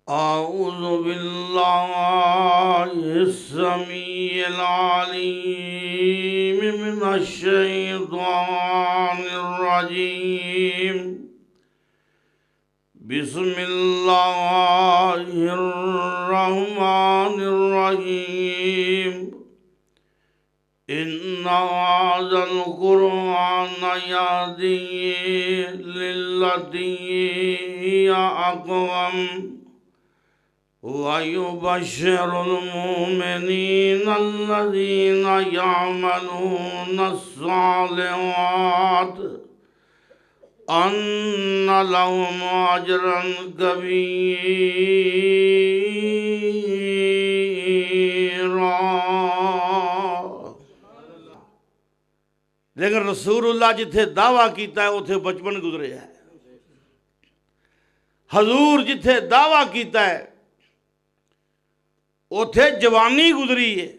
أعوذ بالله السميع العليم من الشيطان الرجيم بسم الله الرحمن الرحيم إن هذا القرآن يهدي للتي هي أقوم ويبشر المؤمنين الذين يعملون الصالحات أن لهم أجرا كبيرا۔ لیکن رسول اللہ جتھے دعویٰ کیتا ہے اتھے بچپن گزرے ہے، حضور جتھے دعویٰ کیتا ہے اتھے جوانی گزری ہے،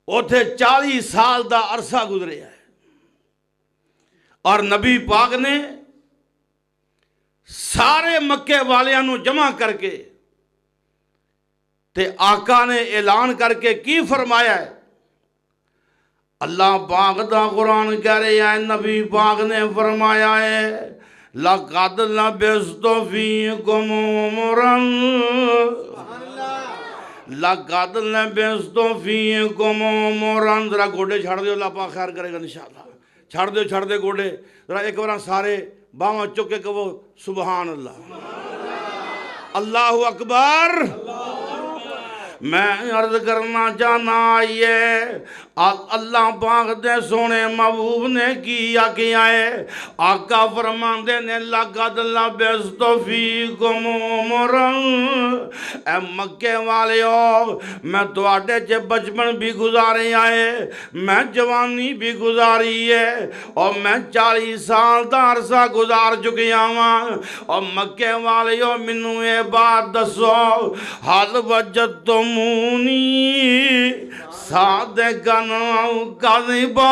اتھے 40 سال دا عرصہ گزرے ہے، اور نبی پاک نے سارے مکے والیاں نو جمع کر کے تے آقا نے اعلان کر کے کی فرمایا ہے؟ اللہ پاک دا قرآن کہہ رہے ہیں، نبی پاک نے فرمایا ہے لَقَدْ لَبِثْتُ فِيكُمْ عُمُرًا لَقَدْ لَبِثْتُ فِيكُمْ عُمُرًا۔ ذرا گوڑے چھاڑ دیو، اللہ پاک خیر کرے گا انشاءاللہ۔ چھاڑ دے گوڑے، ذرا ایک بار سارے باواں چک کے کہو سبحان اللہ، اللہ اکبر۔ میں عرض کرنا چاہنا آئیے اللہ پاک دے سونے محبوب نے کیا ہے؟ آقا فرماندے نے لَقَدْ لَبِثْتُ فِيكُمْ عُمُرًا، اے مکے والیو میں تواڈے چے بچپن بھی گزارے آئے، میں جوانی بھی گزاری ہے، اور میں 40 سال دا عرصہ گزار چکیا ہاں، اور مکے والیو منو اے بات دسو حَلْ وَجَدْتُمُونِی صادقاً أو كاذباً۔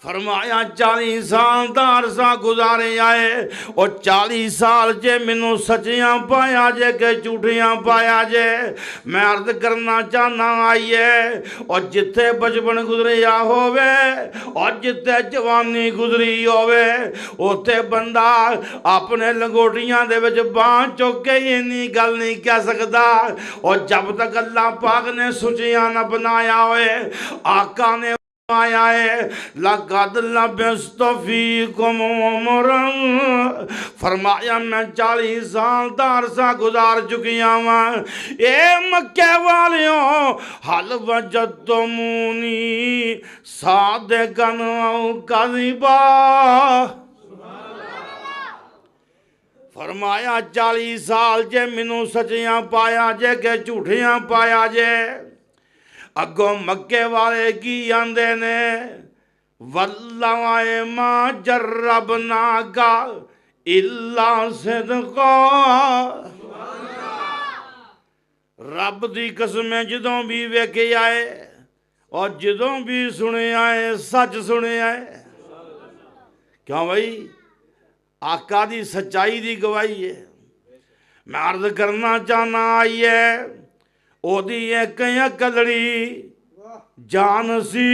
فرمایا 40 سال دا عرصہ گزارے آئے، اور 40 سال جے منو سچیاں پایا جے کہ جھوٹیاں پایا جے۔ میں عرض کرنا چاہنا آئیے، اور جتھے بچپن گزریا ہوئے اور جتھے جوانی گزری ہوئے اوتھے بندہ اپنے لنگوٹیاں دے وچ بان چک کے یہ نہیں گل نہیں کہہ سکتا، اور جب تک اللہ پاک نے سچیاں نہ بنایا ہوئے۔ آقا نے آیا ہے لَقَدْ لَبِثْتُ فِيكُمْ عُمُرًا، فرمایا میں 40 سال دا عرصہ گزار چکیا ہوں۔ اے مکے والیوں حَلْ وَجَدْتُمُونِی صَادِقًا أَوْ كَاذِبًا۔ فرمایا 40 سال جے منو سچیاں پایا جے کہ جھوٹیاں پایا جے۔ اگوں مکے والے کی آندے نے وَاللَّهِ مَا جَرَّبْنَاكَ إِلَّا صِدْقًا۔ رب دی قسمیں جدوں بھی ویکھے آئے اور جدوں بھی سنے آئے سچ سنے آئے۔ کیوں بھائی؟ آقا دی سچائی دی گواہی ہے۔ میں عرض کرنا چاہنا آئیے او دی ایک کلڑی جان سی،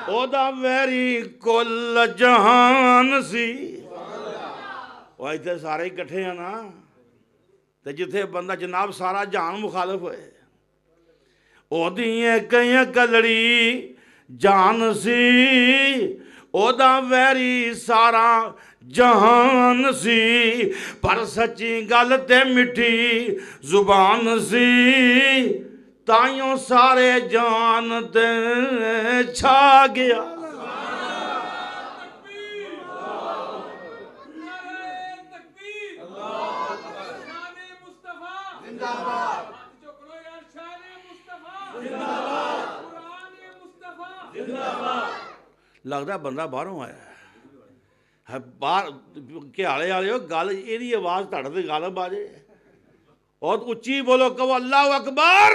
او دا ویری کل جہان سی۔ وہ ایتھے سارے اکٹھے ہیں نا، تے جتھے بندہ جناب سارا جہان مخالف ہوئے، او دی ایک کلڑی جان سی، او دا ویری سارا جہان سی، پر سچی گل تے مٹھی زبان سی، تائیوں سارے جہان تے چھا گیا۔ لگتا ہے بندہ باہروں آیا ہے، باہر کے آلے آلے ہو گل یہ آواز تھوڑے تے غالب آ جائے، اور اچھی بولو کہو اللہ اکبر،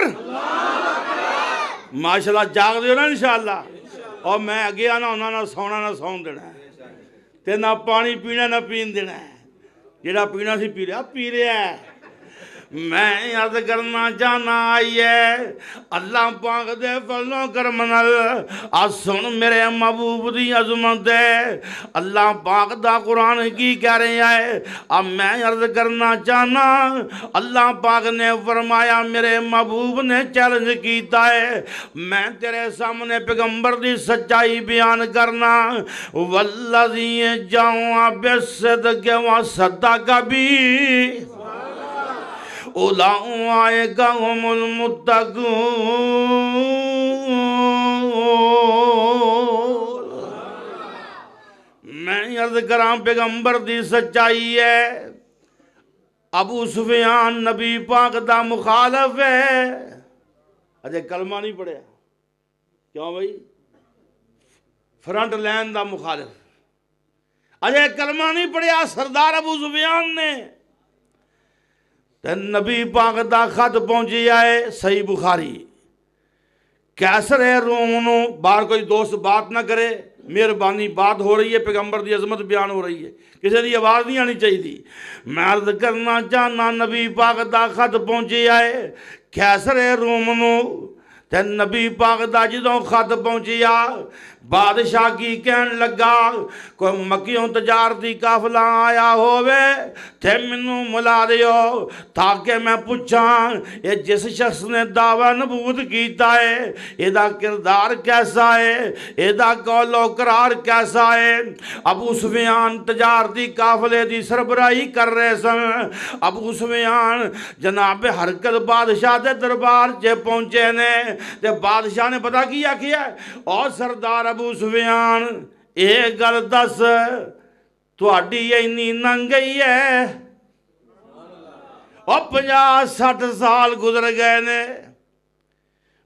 ماشاءاللہ جاگ دیو نا انشاءاللہ، اور میں اگے آنا ہونا نہ سونا نہ سون دینا ہے۔ تے نہ پانی پینا نہ پین دینا ہے، جڑا پینا سی پی رہا ہے۔ میں عرض کرنا چاہنا آئیے اللہ پاک دے فضلوں کرم نال سن میرے محبوب دی عظمت ہے۔ اللہ پاک دا قرآن کی کہہ رہے ہیں، اب میں عرض کرنا چاہنا اللہ پاک نے فرمایا میرے محبوب نے چیلنج کیتا ہے میں تیرے سامنے پیغمبر دی سچائی بیان کرنا، والذی جاء بالصدق وصدق بھی اولئک هم المتقون۔ میں عرض کراں پیغمبر دی سچائی ہے، ابو سفیان نبی پاک دا مخالف ہے، اجے کلمہ نہیں پڑھیا، کیوں بھائی؟ فرنٹ لائن دا مخالف، اجے کلمہ نہیں پڑھیا سردار ابو سفیان نے۔ تے نبی پاک دا خط پہنچی آئے صحیح بخاری، کیسر روم نو باہر کوئی دوست بات نہ کرے، مہربانی بات ہو رہی ہے، پیغمبر دی عظمت بیان ہو رہی ہے، کسی دی آواز نہیں آنی چاہیے دی۔ میں عرض کرنا چاہنا نبی پاک دا خط پہنچی آئے کیسر روم نو، تے نبی پاک دا جدوں خط پہنچیا بادشاہ کی کہن لگا کوئی مکیوں تجارتی قافلہ آیا ہووے تے منوں ملا دیو تاکہ میں پوچھاں یہ جس شخص نے دعویٰ نبوت کیتا ہے ایدہ کردار کیسا ہے، ایدہ قول و قرار کیسا ہے۔ ابو سفیان تجارتی قافلے دی سربراہی کر رہے سن۔ ابو سفیان جناب ہرکل بادشاہ دے دربار چے پہنچے نے تے بادشاہ نے پتہ کیا اور سردار ابو سفیان ایک گل دس تہاڈی اینی ننگئی ہے، اور 50-60 سال گزر گئے نے،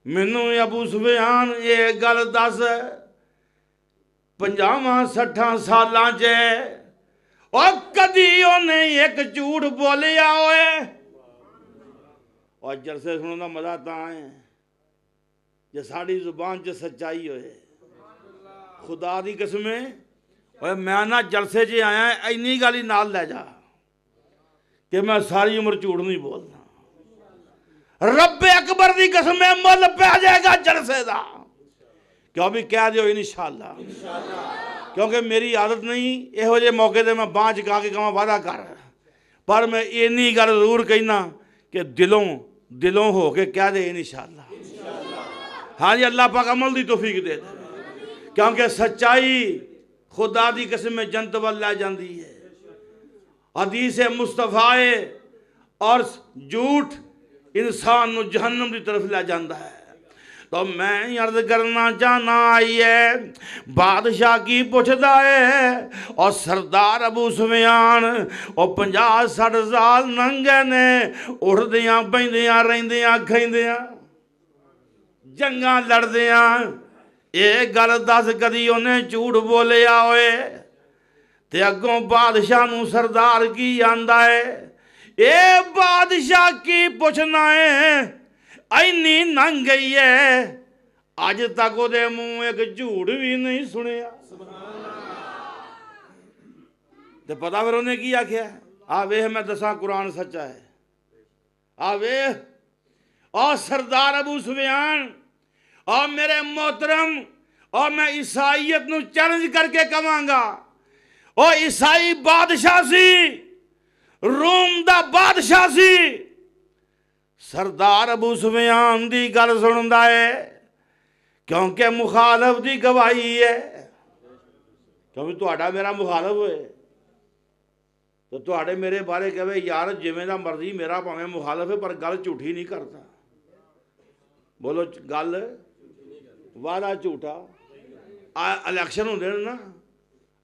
مینوں ابو سفیان ایک گل دس 50-60 سالاں چے اور کدی انہیں ایک جھوٹ بولیا ہوئے۔ اور جلسے سنوں دا مزہ تاں ہے جے ساڑی زبان چ سچائی ہوئے، خدا دی قسمیں اور میں نہ جلسے چ آیا اینی گالی نال لے جا کہ میں ساری عمر جھوٹ نہیں بولنا، رب اکبر دی قسمیں مل پہ جائے گا جلسے دا، کیوں بھی کہہ دیو انشاءاللہ، کیونکہ میری عادت نہیں اے ہو جے موقع دے میں بانچ کہا کہ کہاں وعدہ کر، پر میں اینی گل ضرور کہنا کہ دلوں ہو کے کہہ دے انشاءاللہ۔ ہاں جی اللہ پاک عمل دی توفیق دے دے، کیونکہ سچائی خدا دی قسم میں جنت وال لے جاندی ہے، حدیث مصطفیٰ اور جھوٹ انسان نو جہنم دی طرف لے جاندہ ہے۔ تو میں عرض کرنا چاہنا آئیے بادشاہ کی پوچھدا ہے اور سردار ابو سفیان اور 50-60 سال ننگے نے اٹھدیاں بیندیاں رہندیاں کھیندیاں جنگاں لڑدیاں، ایک گل دس کدی انہیں جھوٹ بولیا ہوئے تے اگوں بادشاہ نو سردار کی آندا ہے اے بادشاہ کی پوچھنا ہے اینی ننگ گئی ہے اج تک وہ دے منہ ایک جھوٹ بھی نہیں سنیا۔ تے پتہ پھر انہیں کیا کیا آوے میں دساں قرآن سچا ہے، آوے اور سردار ابو سفیان اور میرے محترم اور میں عیسائیت نو چیلنج کر کے کہاں گا، اور عیسائی بادشاہ سی، روم دا بادشاہ سی، سردار ابو سفیان دی گل سندا ہے کیونکہ مخالف دی گواہی ہے، کیونکہ تہاڈا میرا مخالف ہوئے تو تہاڈے میرے بارے کہے یار جویں دا مرضی میرا پاویں مخالف ہے پر گل جھوٹی نہیں کرتا، بولو گل وعدہ جھوٹا۔ الیکشن ہوندے نے نا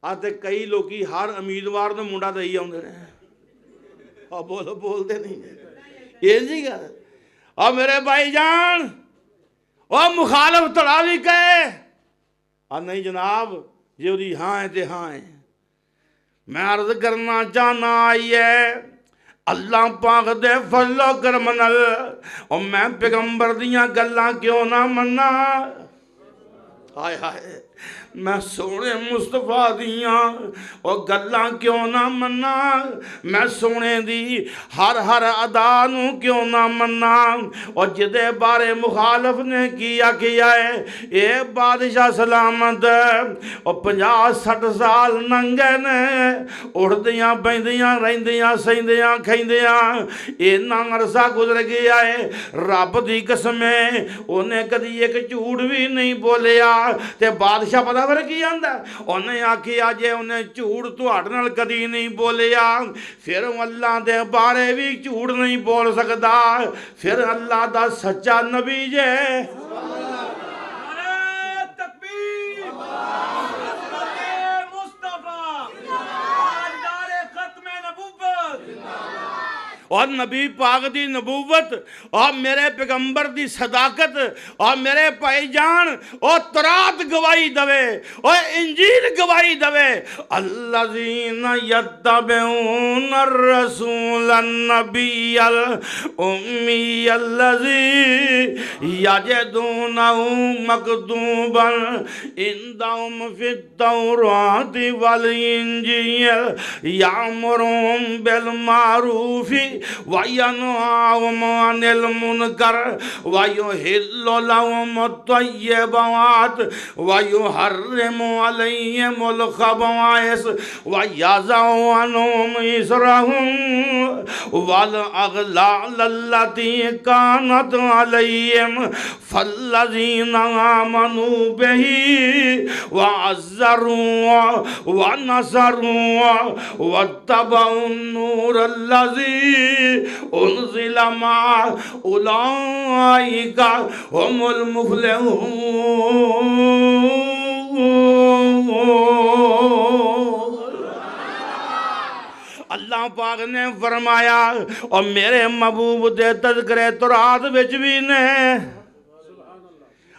آتے کئی لوگی ہر امیدوار نو منڈا دئی آندے نے، اور بولو بولتے نہیں یہ جی گل، اور میرے بھائی جان اور مخالف تڑاوی کہے اور نہیں جناب جو دی ہاں ہیں تے ہاں ہیں۔ میں عرض کرنا چاہنا آئیے اللہ پاک دے فضل و کرم نال اور میں پیغمبر دیاں گلاں کیوں نہ مننا، ہائے ہائے میں سونے مصطفیٰ دیاں اور گلاں کیوں نہ منا میں سونے دی ہر ادا نو کیوں نہ منا اور جدے بارے مخالف نے کیا ہے اے بادشاہ سلامت اور 50-60 سال ننگے نے اڑدیاں بیندیاں رہندیاں سہندیاں کھیندیاں اینا عرصہ گزر گیا ہے رب دی قسم ہے انہیں کدی ایک جھوٹ بھی نہیں بولیا تے بادشاہ پتہ پھر کی آندا انہیں آکھیا جے انہیں جھوٹ تہاڈے نال کدی نہیں بولیا پھر اللہ دے بارے بھی جھوٹ نہیں بول سکدا پھر اللہ دا سچا نبی جے اور نبی پاک دی نبوت اور میرے پیغمبر دی صداقت اور میرے بھائی جان اور تورات گواہی دوے اور انجیل گواہی دوے الذین یتبعون الرسول النبی الامی الذی یجدونہ مکتوبا عندہم فی التوراۃ والانجیل یأمرہم بالمعروف وَيَنْهَاهُمْ عَنِ الْمُنْكَرِ وَيُحِلُّ لَهُمُ الطَّيِّبَاتِ وَيُحَرِّمُ عَلَيْهِمُ الْخَبَائِثَ وَيَضَعُ عَنْهُمْ إِصْرَهُمْ وَالْأَغْلَالَ الَّتِي كَانَتْ عَلَيْهِمْ فَالَّذِينَ آمَنُوا بِهِ وَعَزَّرُوهُ وَنَصَرُوهُ وَاتَّبَعُوا النُّورَ الَّذِي انزل مع اولئک هم المفلحون اللہ پاک نے فرمایا اور میرے محبوب دے تذکرے تورات وچ بھی نے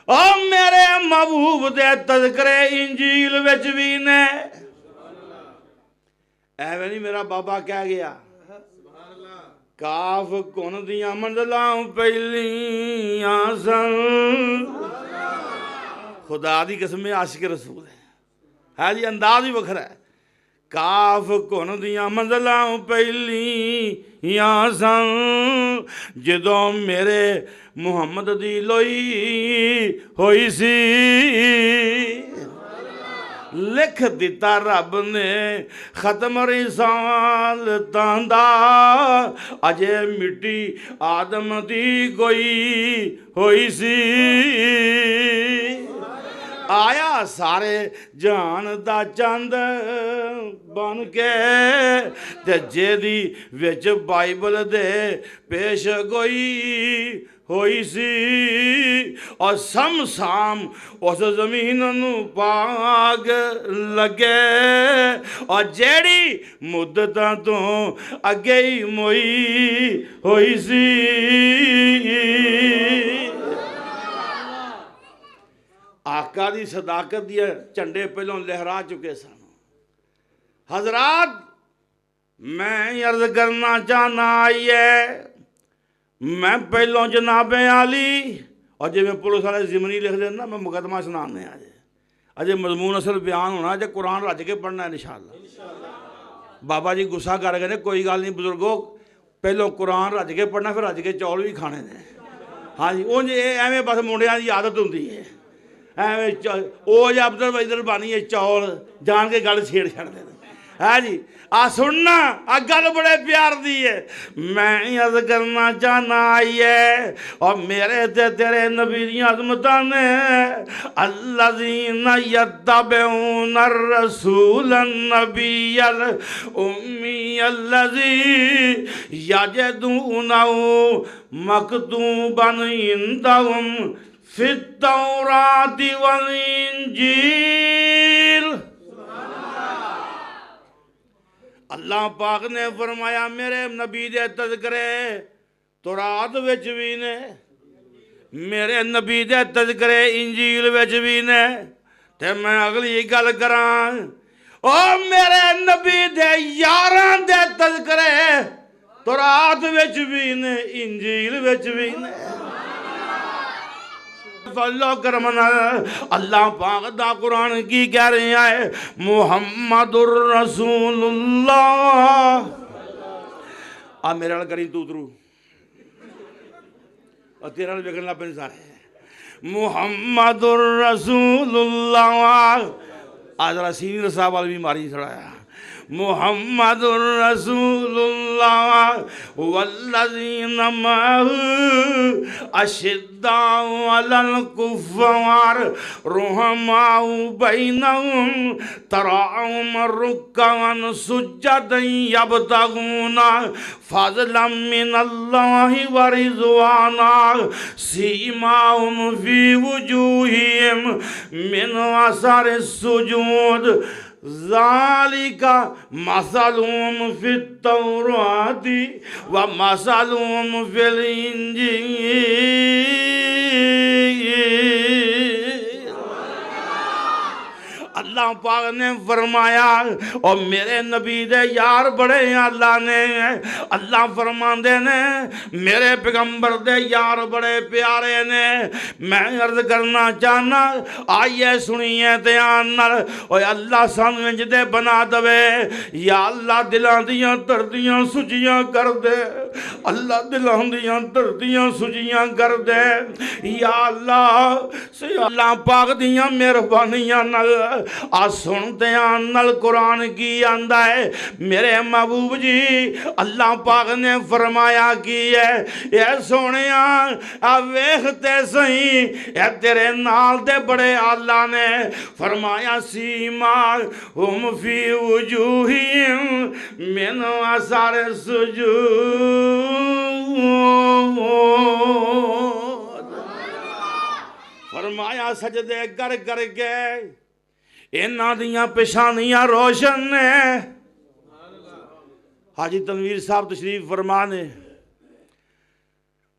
اور میرے محبوب دے تذکرے انجیل وچ بھی نے ایویں نہیں میرا بابا کہہ گیا کاف کن دیاں منزلاں پہلیاں سن خدا دی قسم عاشق رسول ہے جی انداز ہی وکھرا ہے کاف کن دیاں منزلاں پہلیاں سن جدوں میرے محمد دی لوئی ہوئی سی لکھ دیتا رب نے ختم رسالتاں دا اجے مٹی آدم دی کوئی ہوئی سی آیا سارے جان دا چند بن کے تے جے دی وچ بائبل دے پیش گوئی ہوئی سی اور سام اس زمین نو پاگ لگے اور جیڑی مدتاں تو اگے ہی موئی ہوئی سی آقا دی صداقت دیا چنڈے پہلوں لہرا چکے سن حضرات میں عرض کرنا چاہنا آئیے میں پہلوں جناب عالی اور جب میں پولیس والے زمنی لکھ دینا میں مقدمہ سنانے آجے اجے مضمون اصل بیان ہونا ہے قرآن رج کے پڑھنا ہے انشاءاللہ بابا جی گسا کر گئے کوئی گل نہیں بزرگوں پہلوں قرآن رج کے پڑھنا پھر رج کے چول بھی کھانے نے ہاں جی اونج ایویں بس منڈیاں دی عادت ہوندی ہے ایویں او جا ابدل ادھر بانی ہے چول جان کے گل چھیڑ چھڑ دے ہے جی آ سننا آ گل بڑے پیار دی ہے میں عرض کرنا چاہنا آئیے اور میرے تے تیرے نبی دی عظمتاں نے الذین یتبعون الرسول النبی الامی الذی یجدونہ مکتوبا عندہم فی التوراۃ والانجیل اللہ پاک نے فرمایا میرے نبی دے تذکرے تورات وچ بھی نے میرے نبی دے تذکرے انجیل وچ بھی نے تے میں اگلی گل کراں او میرے نبی دے یاراں دے تذکرے تورات وچ بھی نے انجیل وچ بھی نے فضل و کرم نال اللہ پاک دا قرآن کی کہہ رہے ہیں محمد الرسول اللہ میرے نال کریں تو اترو اور تیرے نال بگڑنا پہ سارے محمد الرسول اللہ آج ذرا سینئر صاحب والی بیماری چھڑایا محمد الرسول اللہ والذین معہ اشداء علی الکفار رحماء بینہم تراہم رکعا سجدا یبتغون فضلا من اللہ ورضوانا سیماہم فی وجوہہم من اثر السجود ذالک مثلهم فی التوراۃ ومثلهم فی الانجیل اللہ پاک نے فرمایا اور میرے نبی دے یار بڑے ہیں اللہ نے اللہ فرماندے نے میرے پیغمبر دے یار بڑے پیارے نے میں عرض کرنا چاہنا آئیے سنیے دھیان نال اور اللہ سانو انج دے بنا دے یا اللہ دلاں دیاں دردیاں سجیاں کر دے اللہ دلاں دیاں دردیاں سجیاں کر دے یا اللہ پاک دیاں مہربانیاں نال سن دھیان نال قرآن کی آندا ہے میرے محبوب جی اللہ پاک نے فرمایا کی ہے اے سونیا ویکھتے سہی اے تیرے نال دے بڑے اللہ نے فرمایا سیما ہم فی وجوہہم من اثر السجود فرمایا سجدے کر کر کے انہاں دیاں پیشانیاں روشن نے حاجی تنویر صاحب تشریف فرما نے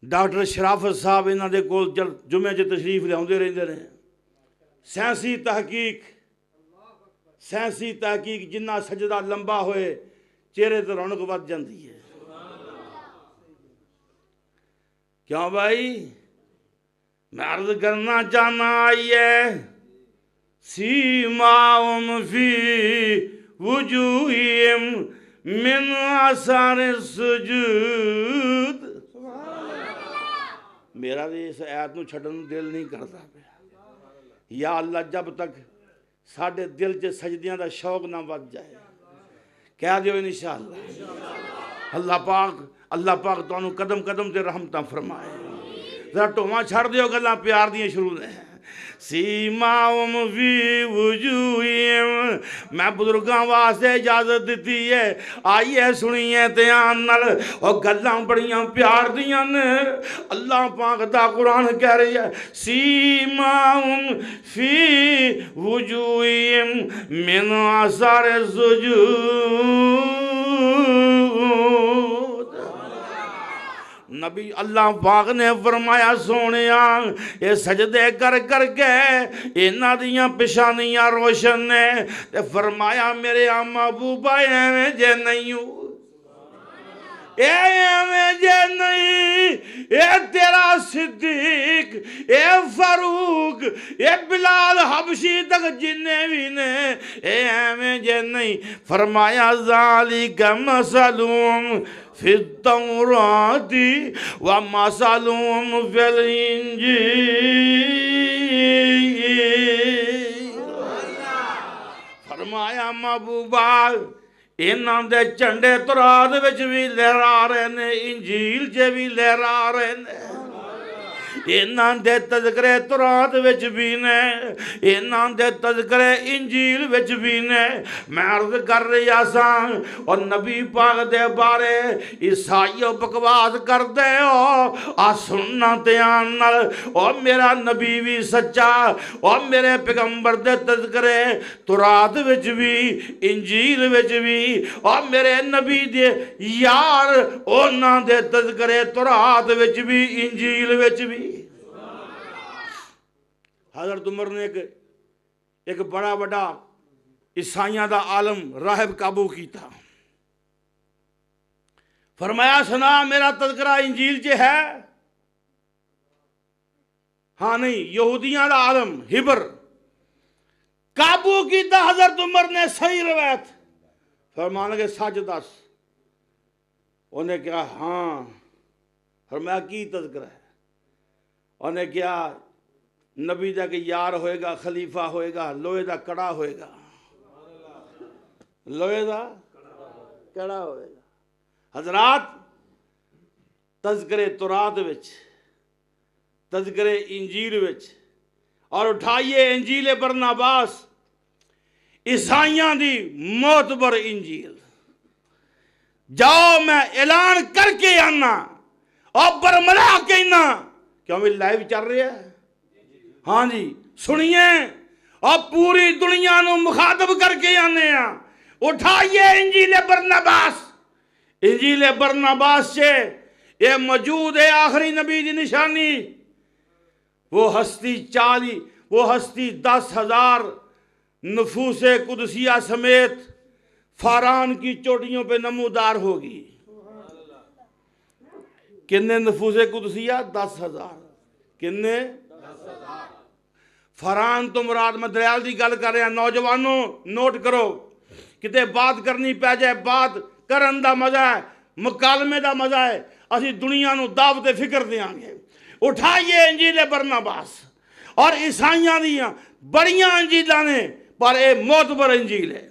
ڈاکٹر شرافت صاحب انہاں دے کول جمعے چ تشریف لیاوندے رہندے نے سائنسی تحقیق جنہ سجدہ لمبا ہوئے چہرے تے رونق ود جاندی ہے کیوں بھائی میں عرض کرنا چاہنا آئیے سیماہم فی وجوہہم من اثر السجود میرا اس آیت نو چھڈن دل نہیں کرتا یا اللہ جب تک ساڈے دل چ سجدیاں دا شوق نہ ود جائے کہہ دیو انشاءاللہ اللہ پاک تانوں قدم قدم تے رحمتاں فرمائے ذرا ٹوواں چھڑ دیو گلاں پیار دیاں شروع نے سیماہم فی وجوہہم میں بزرگاں واسطے اجازت دیتی ہے آئیے سنیے دھیان نال اور گلاں بڑیاں پیار دیاں نے اللہ پاک دا قرآن کہہ رہی ہے سیماہم فی وجوہہم من اثر السجود نبی اللہ پاک نے فرمایا سونیا یہ سجدے کر کر کے انہاں دیاں پیشانیاں روشن نے تے فرمایا میرے محبوبہ ایویں جے نہیں ایویں جے نہیں اے تیرا صدیق اے فاروق اے بلال حبشی تک جننے بھی نے ایویں جے نہیں فرمایا ذالک مثلهم فی التوراۃ ومثلهم فی الانجیل فرمایا محبوبہ انہاں دے جھنڈے تورات وچ بھی لہرا رہے نے انجیل چ بھی لہرا رہے نے انہاں دے تذکرے تورات وچ بھی نے انہاں دے تذکرے انجیل وچ بھی نے میں عرض کر رہی آساں اور نبی پاک دے بارے عیسائیوں بکواس کر دے ہو سننا دھیان نال اور میرا نبی بھی سچا اور میرے پیغمبر دے تذکرے تورات وچ بھی انجیل وچ بھی اور میرے نبی دے یار انہاں دے تذکرے تورات وچ بھی انجیل وچ بھی حضرت عمر نے ایک بڑا بڑا عیسائیاں دا عالم راہب قابو کیتا فرمایا سنا میرا تذکرہ انجیل چ ہے ہاں نہیں، یہودیاں دا عالم ہبر قابو کی حضرت عمر نے صحیح روایت فرمان لگے سچ دس. انہیں کہا ہاں. فرمایا کی تذکرہ ہے؟ انہیں کہا نبی دا کہ یار ہوئے گا، خلیفہ ہوئے گا، لوہے دا کڑا ہوئے گا. لوہے دا کڑا ہوئے گا. حضرات تذکرے تورات وچ، تذکرے انجیل وچ، اور اٹھائیے انجیل برناباس عیسائیاں دی معتبر انجیل. جاؤ میں اعلان کر کے آنا اور برملا کے آنا. کیوں بھی لائیو چل رہی ہے؟ ہاں جی سنیے، اور پوری دنیا نو مخاطب کر کے آنے ہیں. اٹھائیے انجیل برناباس. انجیل برناباس سے یہ موجود ہے آخری نبی دی نشانی. وہ ہستی 10,000 نفوس قدسیہ سمیت فاران کی چوٹیوں پہ نمودار ہوگی. کتنے نفوس قدسیہ؟ 10,000. کتنے؟ فاران تو مراد میں دریال دی گل کر رہے ہیں. نوجوانوں نوٹ کرو، کتے بات کرنی پہ جائے بات کرن دا مزہ ہے، مکالمے دا مزہ ہے. اسی دنیا نو دعوت فکر دیاں گے. اٹھائیے انجیل برناباس، اور عیسائیاں دیاں بڑیاں انجیلاں نے، پر اے معتبر انجیل ہے.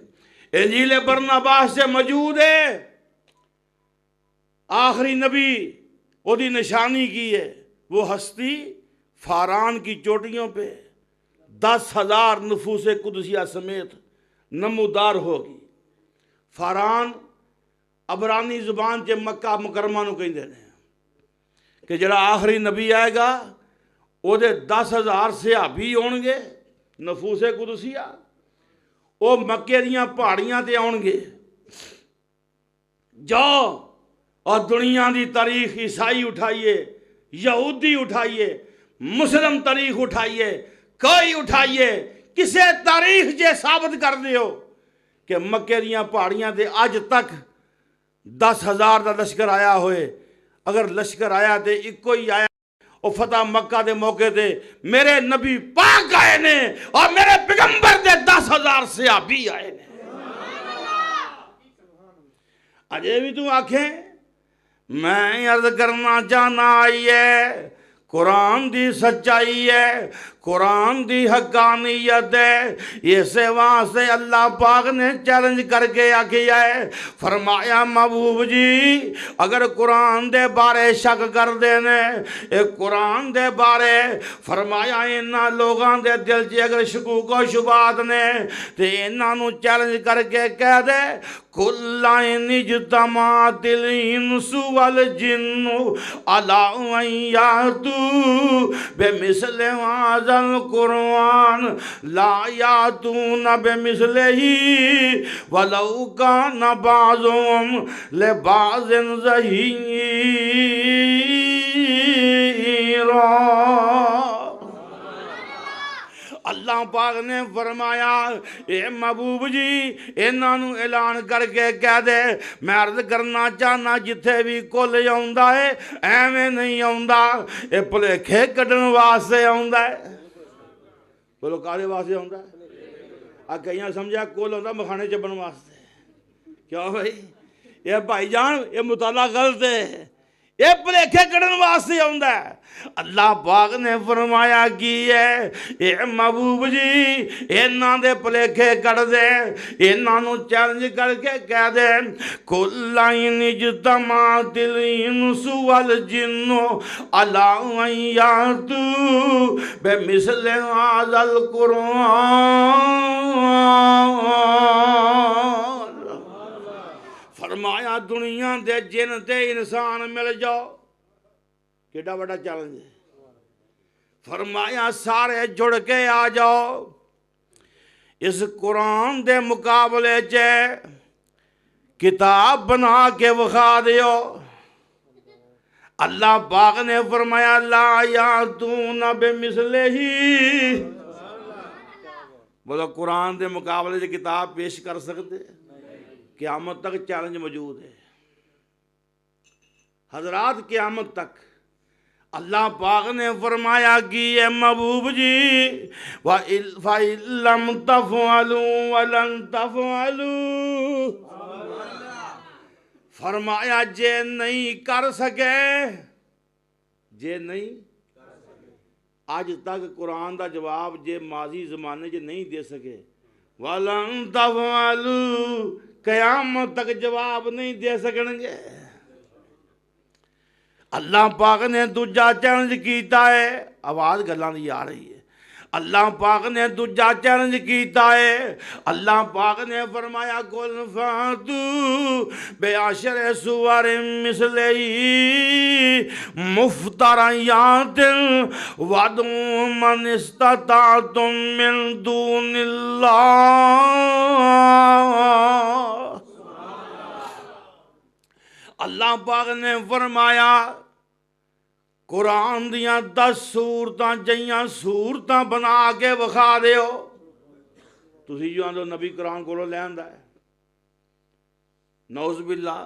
انجیل برناباس سے موجود ہے آخری نبی، وہ دی نشانی کی ہے. وہ ہستی فاران کی چوٹیوں پہ 10,000 نفوس قدسیہ سمیت نمودار ہوگی. فاران عبرانی زبان چے مکہ مکرمہ نو کہیں دینے ہیں کہ جڑا آخری نبی آئے گا وہ دے 10,000 صحابی ہون گے نفوس قدسیہ. وہ مکے دیاں پہاڑیاں تے آن گے. جاؤ اور دنیا دی تاریخ عیسائی اٹھائیے، یہودی اٹھائیے، مسلم تاریخ اٹھائیے، کوئی اٹھائیے، کسے تاریخ جے ثابت کر دیو کہ مکے دیاں پہاڑیاں تے آج تک 10,000 دا لشکر آیا ہوئے. اگر لشکر آیا تے ایک کوئی آیا، اور فتح مکہ دے موقع دے میرے نبی پاک آئے نے اور میرے پیغمبر دے 10,000 صحابی آئے نے. اجے بھی تو آنکھیں میں عرض کرنا چاہنا آئیے، قرآن دی سچائی ہے، قرآن دی حقانیت ہے. اسے واسطے اللہ پاک نے چیلنج کر کے آکھیا ہے، فرمایا محبوب جی اگر قرآن دے بارے شک کر دینے، ایک قرآن دے بارے فرمایا انہاں لوگاں دے دل چ اگر شکوک و شبہات نے تے انہاں نو چیلنج کر کے کہہ دے کل ان اجتماعت الانس والجن علی ان یاتوا بمثل هذا القرآن لا یاتون بمثلہ ولو کان بعضهم لبعض ظہیرا. اللہ پاک نے فرمایا اے محبوب جی انہاں نو اعلان کر کے کہہ دے میں عرض کرنا چاہنا جتھے بھی کل آوندا ہے ایویں نہیں آوندا، اے بھلیکھے کڈن واسطے آوندا ہے. بولو کالے واسطے آوندا ہے؟ کئیاں سمجھا کل آوندا مکھانے چبن واسطے. کیوں بھائی؟ یہ بھائی جان یہ مطالعہ غلط ہے، یہ بھلیکھے کڈن واسطے آوندا ہے. اللہ پاک نے فرمایا کی ہے اے محبوب جی انہاں دے بھلیکھے کڈ دے، انہاں نو چیلنج کر کے کہہ دے کل ان اجتماعت الانس والجن علی ان یاتوا بمثل هذا القرآن. فرمایا دنیا دے جن تے انسان مل جاؤ. کیڈا بڑا چیلنج ہے. فرمایا سارے جڑ کے آ جاؤ اس قرآن دے مقابلے چے کتاب بنا کے وکھا دیو. اللہ پاک نے فرمایا لا یاتون بمثلہ. بولو قرآن دے مقابلے سے کتاب پیش کر سکتے؟ قیامت تک چیلنج موجود ہے. حضرات قیامت تک اللہ پاک نے فرمایا کہ اے محبوب جی فَإِن لَّمْ تَفْعَلُوا وَلَن تَفْعَلُوا، فرمایا جے نہیں کر سکے، جے نہیں آج تک قرآن دا جواب جے ماضی زمانے جے نہیں دے سکے، وَلَن تَفْعَلُوا قیامت تک جواب نہیں دے سکیں گے۔ اللہ پاک نے دوجا چیلنج کیتا ہے، آواز گلاں دی آ رہی ہے، اللہ پاک نے دوجا چیلنج کیتا ہے، اللہ پاک نے فرمایا قُلْ فَأْتُوا بِعَشْرِ سُوَرٍ مِثْلِهِ مُفْتَرَيَاتٍ وَادْعُوا مَنِ اسْتَطَعْتُم مِّن دُونِ اللَّهِ۔ اللہ پاک نے فرمایا قرآن دیاں 10 سورتاں جہیاں سورتاں بنا کے وکھا دیو۔ تسی جو آندو نبی قرآن کولوں لے آندا ہے، نعوذ باللہ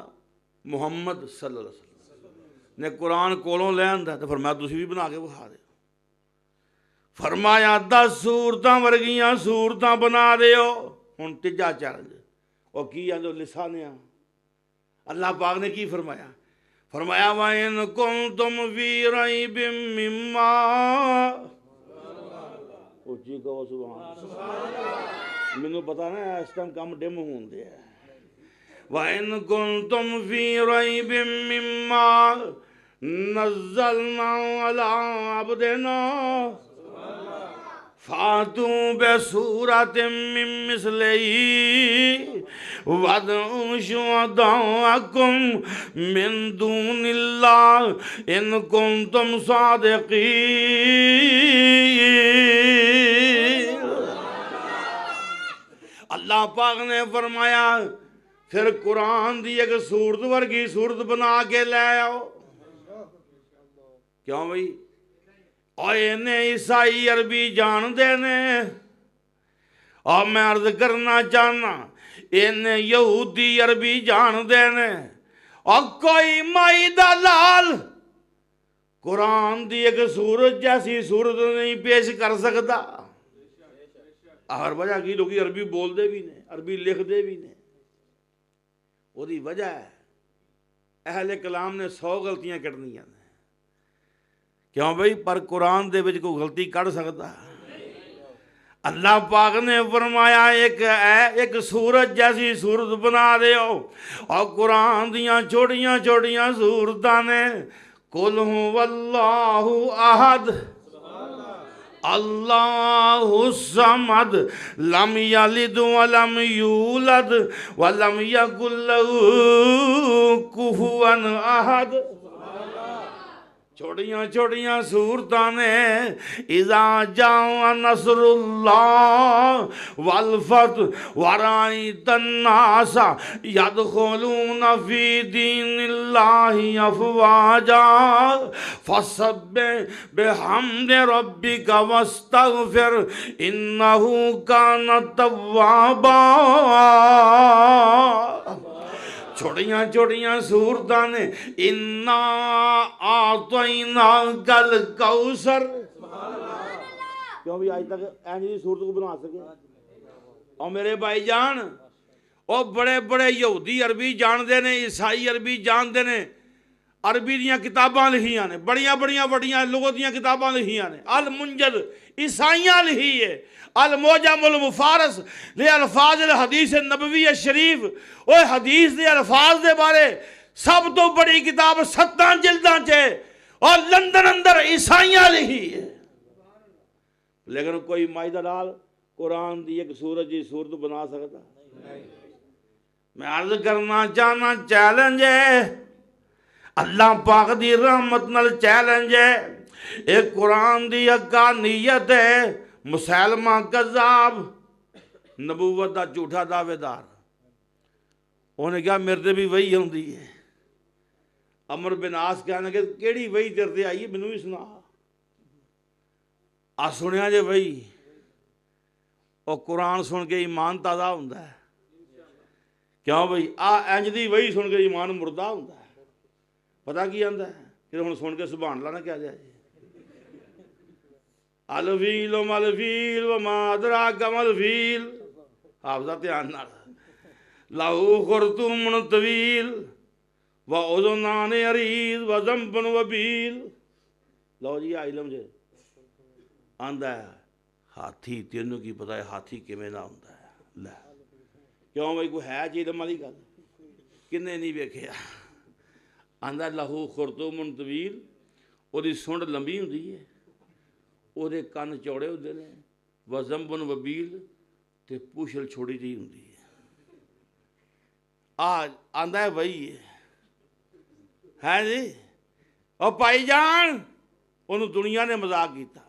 محمد صلی اللہ علیہ وسلم نے قرآن کولوں لے آندا ہے، تو فرمایا تسی بھی بنا کے وکھا دیو۔ فرمایا 10 سورتاں ورگیاں سورتاں بنا دیو۔ ہن تیجا چیلنج او کی آندو لسانیاں، اللہ پاک نے کی فرمایا؟ فرمایا وَإِن كُنتُمْ فِي رَيْبٍ مِّمَّا، اونچی کہو سبحان اللہ، مینوں پتا نا اس ٹائم کم ڈم ہوندے ہے۔ وَإِن كُنتُمْ فِي رَيْبٍ مِّمَّا نَزَّلْنَا عَلَىٰ عَبْدِنَا فَأْتُوا بِسُورَةٍ مِّن مِّثْلِهِ وَادْعُوا شُهَدَاءَكُم مِّن دُونِ اللَّهِ إِن كُنتُمْ صَادِقِينَ۔ اللہ پاک نے فرمایا پھر قرآن دی ایک سورت ورگی سورت بنا کے لے آؤ۔ کیوں بھئی؟ اور انہیں عیسائی عربی جان دینے، اور میں عرض کرنا چاہنا انہیں یہودی عربی جان دینے، اور کوئی مائی دا لال قرآن دی ایک سورت جیسی سورت نہیں پیش کر سکتا۔ آخر وجہ کی لوگی عربی بول دے بھی نہیں، عربی لکھ دے بھی نہیں، وہ دی وجہ ہے اہل کلام نے 100 غلطیاں کرنی ہیں۔ کیوں بھئی؟ پر قرآن دے وچ کوئی غلطی کر سکتا ہے؟ اللہ پاک نے فرمایا ایک سورت جیسی سورت بنا دیو، اور قرآن دیاں چھوٹیاں چھوٹیاں سورتاں نے قُلْ هُوَ اللَّهُ أَحَدٌ اللہ الصمد لم یلد ولم یولد ولم یکن لہ کفوا احد۔ چھوٹیاں چھوٹیاں سورتاں نے اذا جاء نصر اللہ والفتح ورأیت الناس یدخلون فی دین اللہ افواجا فسبح بحمد ربک واستغفر انہ کان توابا۔ چھوٹیاں چھوٹیاں سورتاں نے اِنَّا أَعْطَيْنَاكَ الْكَوْثَرَ۔ کیوں بھی آج تک اینجلی سورت کو بنا سکے؟ اور میرے بھائی جان، اور بڑے بڑے یہودی عربی جان دے نے، عیسائی عربی جان دے نے، عربی دیاں کتاباں لکھیاں نے، بڑیاں بڑیاں وڈیاں لغت دیاں کتاباں لکھیاں نے، المنجد عیسائیاں لکھی ہے، المعجم المفارس لے الفاظ الحدیث النبوی شریف، وہ حدیث دے الفاظ دے بارے سب تو بڑی کتاب 7 جلداں چے، اور لندن اندر عیسائیاں لکھی ہے، لیکن کوئی مائدہ ڈال قرآن دی ایک سورت جی سورت بنا سکتا؟ میں عرض کرنا چاہنا چیلنج ہے، اللہ پاک دی رحمت نال چیلنج ہے، ایک قرآن دی حقانیت ہے، مسلمہ کذاب نبوت دا جھوٹا دعوے دار، انہوں نے کہا میرے تے بھی وہی ہوندی ہے۔ عمر بن عاص کہنے کہ کیڑی وہی تیرے تے آئی ہے مینوں بھی سنا، آ سنیا جے وہی، اور قرآن سن کے ایمان تازہ ہوندا ہے۔ کیوں بھئی؟ انج دی وہی سن کے ایمان مردہ ہوندا ہے۔ پتہ کی آندا ہے؟ کہ ہن سن کے سبحان اللہ نہ کیا جائے الفیل و ملفیل و ما ادراک ملفیل حافظہ دھیان نال لہو خرطوم طویل و اذنان عریض و ذنب وبیل لو جی علم جے آندا ہے ہاتھی تینوں کی پتہ ہے ہاتھی کیویں دا ہوندا ہے لے کیوں بھائی کوئی ہے جی علم والی گل کنے نہیں ویکھیا آندا لہو خرطوم طویل او دی سونڈ لمبی ہوندی ہے او دے کن چوڑے ہوندے نے و ذنب وبیل تے پوچھل چھوڑی جی ہوندی ہے آندا ہے بھائی ہے جی او پائی جان انہوں دنیا نے مذاق کیتا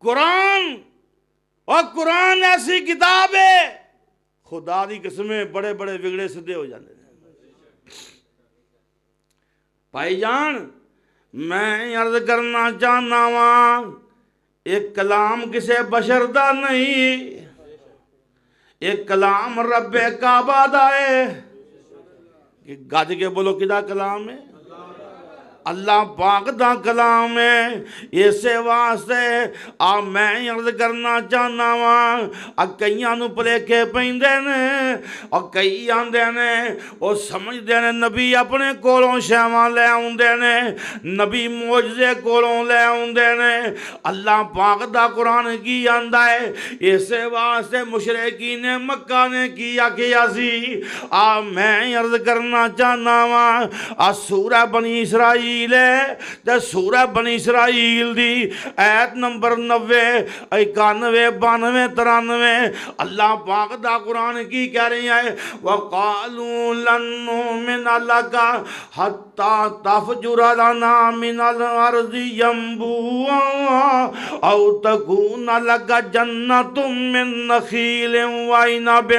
قرآن ایسی کتاب ہے خدا دی قسمیں بڑے بڑے بگڑے سدھے ہو جاندے بھائی جان میں عرض کرنا چاہنا ہاں ایک کلام کسے بشر دا نہیں ایک کلام رب کعبہ دا ہے کہ گج کے بولو کدا کلام ہے اللہ پاک دا کلام ہے اسے واسطے میں عرض کرنا چاہنا وا کئیاں نو پلیکھے پیندے نے اور کئی آندے نے وہ سمجھدے نے نبی اپنے کولوں شیواں لے آوندے نے نبی معجزے کولوں لے آوندے نے اللہ پاک دا قرآن کی آندا ہے اسے واسطے مشرکین مکہ نے کی آکھیا سی میں عرض کرنا چاہنا وا سورہ بنی اسرائیل تے سورہ بنی اسرائیل دی آیت نمبر 90 91 92 93 اللہ پاک دا قرآن کی کہہ رہی ہے وَقَالُوا لَن نُّؤْمِنَ لَكَ حَتَّى تَفْجُرَ لَنَا مِنَ الْأَرْضِ يَنبُوعًا أَوْ تَكُونَ لَكَ جَنَّةٌ مِّن نَخِيلٍ وَعِنَبٍ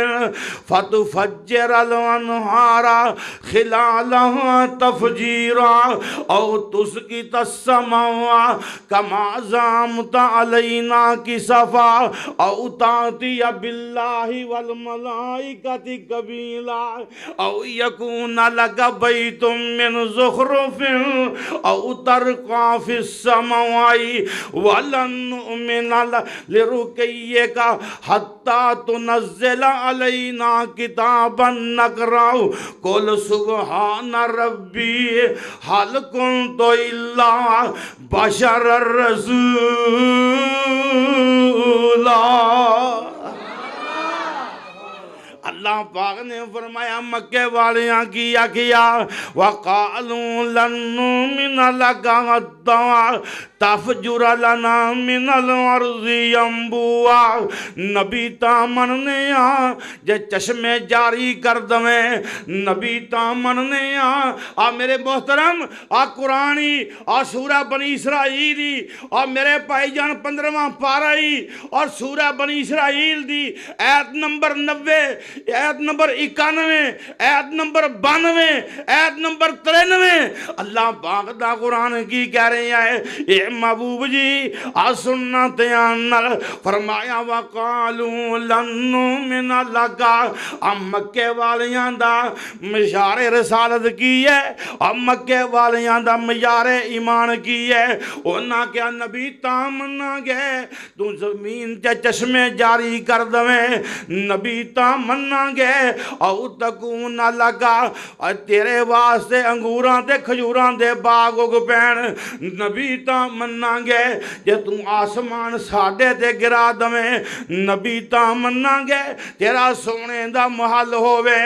فَتُفَجِّرَ الْأَنْهَارَ خِلَالَهَا تَفْجِيرًا او تسقط السماء كما زعمت علينا كسفا او تأتي بالله والملائكة قبيلا او يكون لك بيت من زخرف او ترقى في السماء ولن نؤمن لرقيك حتى تنزل علينا كتابا نقرأه قل سبحان ربي هل كنت إلا بشر الرسول اللہ پاک نے فرمایا مکے والیاں کیا وَقَالُوا لَن نُّؤْمِنَ لَكَ حَتَّى تَفْجُرَ لَنَا مِنَ الْأَرْضِ يَنبُوعًا نبی تا مننے جے چشمے جاری کر دویں نبی تا مننے میرے محترم قرآنی سورہ بنی اسرائیلی میرے بھائی جان 15واں پارہ اور سورہ بنی اسرائیل دی آیت نمبر 90 آیت نمبر 91 آیت نمبر 92 آیت نمبر 93 اللہ پاک دا قرآن کی کہہ رہے ہیں اے محبوب جی سننا تیانر فرمایا وَقَالُوا لَن نُّؤْمِنَ لَكَ مکے والیاں دا مشار رسالت کی ہے مکے والیاں دا مشار ایمان کی ہے انہاں کیا نبی تامنا گئے تو زمین تے چشمے جاری کر دویں نبی تامنا گئے او تکون لگا تیرے واسطے انگوراں تے کھجوراں دے باغ اگ پین نبی تامنا گئے جے تو آسمان ساڈے تے گرا دویں نبی تامنا گئے تیرا سونے دا محل ہووے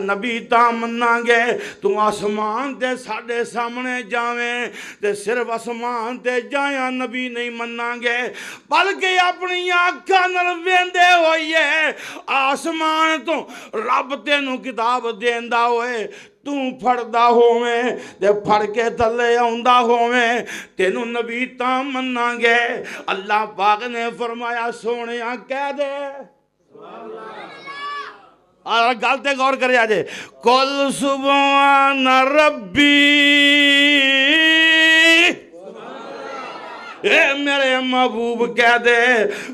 نبی تامنا گئے تو آسمان تے ساڈے سامنے جاویں تے صرف آسمان تے جایا نبی نہیں مننا گے بلکہ اپنی آنکھاں نال ویندے ہوئیے آسمان تو رب تینوں کتاب دیندا ہوئے تو پھڑدا ہوویں تے پھڑ کے تھلے آوندا ہوویں تینوں نبی تاں مننا گے اللہ پاک نے فرمایا سونیا کہہ دے گل تے غور کرے آجے قل سبحان ربی اے میرے محبوب کہہ دے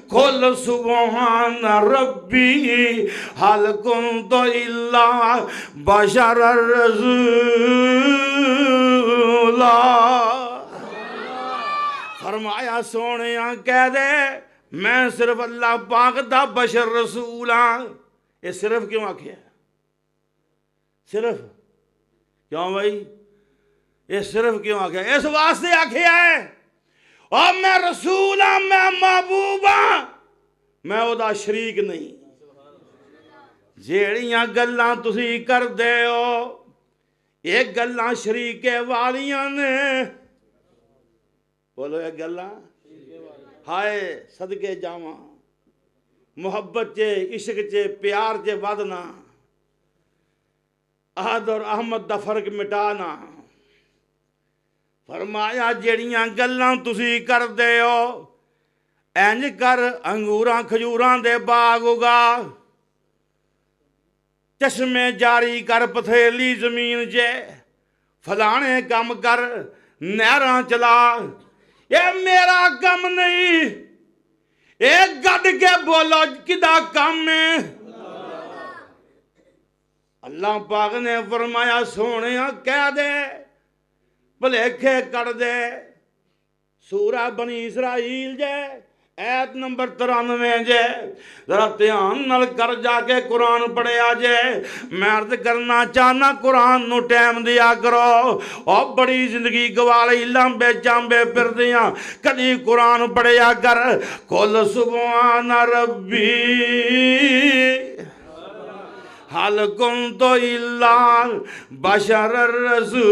قل سبحان ربی حل کنت الا بشر الرسول فرمایا سونیا کہہ دے میں صرف اللہ پاک دا بشر رسول ہاں. یہ صرف کیوں آکھیا ہے؟ صرف کیوں بھائی؟ یہ صرف کیوں آکھیا ہے؟ اس واسطے آکھیا ہے اور میں رسول ہاں، میں محبوب ہاں، میں او دا شریک نہیں. جیڑیاں گلاں تسی کر دے ہو یہ گلاں شریکے والیاں نے. بولو یہ گلاں ہائے صدقے جاواں محبت چے عشق چے پیار چے ودنا احد اور احمد دا فرق مٹانا. فرمایا جیڑیاں گلاں تسی کر دے ہو اینج کر انگوراں کھجوراں دے باغ اگا، چشمے جاری کر پتھیلی زمین جے، فلانے کم کر نہراں چلا. یہ میرا کم نہیں، ایک گڈ کے بولو کدا کم ہے؟ اللہ پاک نے فرمایا سونیا کہہ دے بھلیکھے کر دے. سورہ بنی اسرائیل جے ایت نمبر 93 جے ذرا دھیان نال کر جا کے قرآن پڑھیا جے. میں عرض کرنا چاہنا قرآن نو ٹائم دیا کرو اور بڑی زندگی گوا لئی لمبے چامبے پھر دیاں کدی قرآن پڑھیا کر. قل سبحان ربی حل کنت الا بشر الرسولا.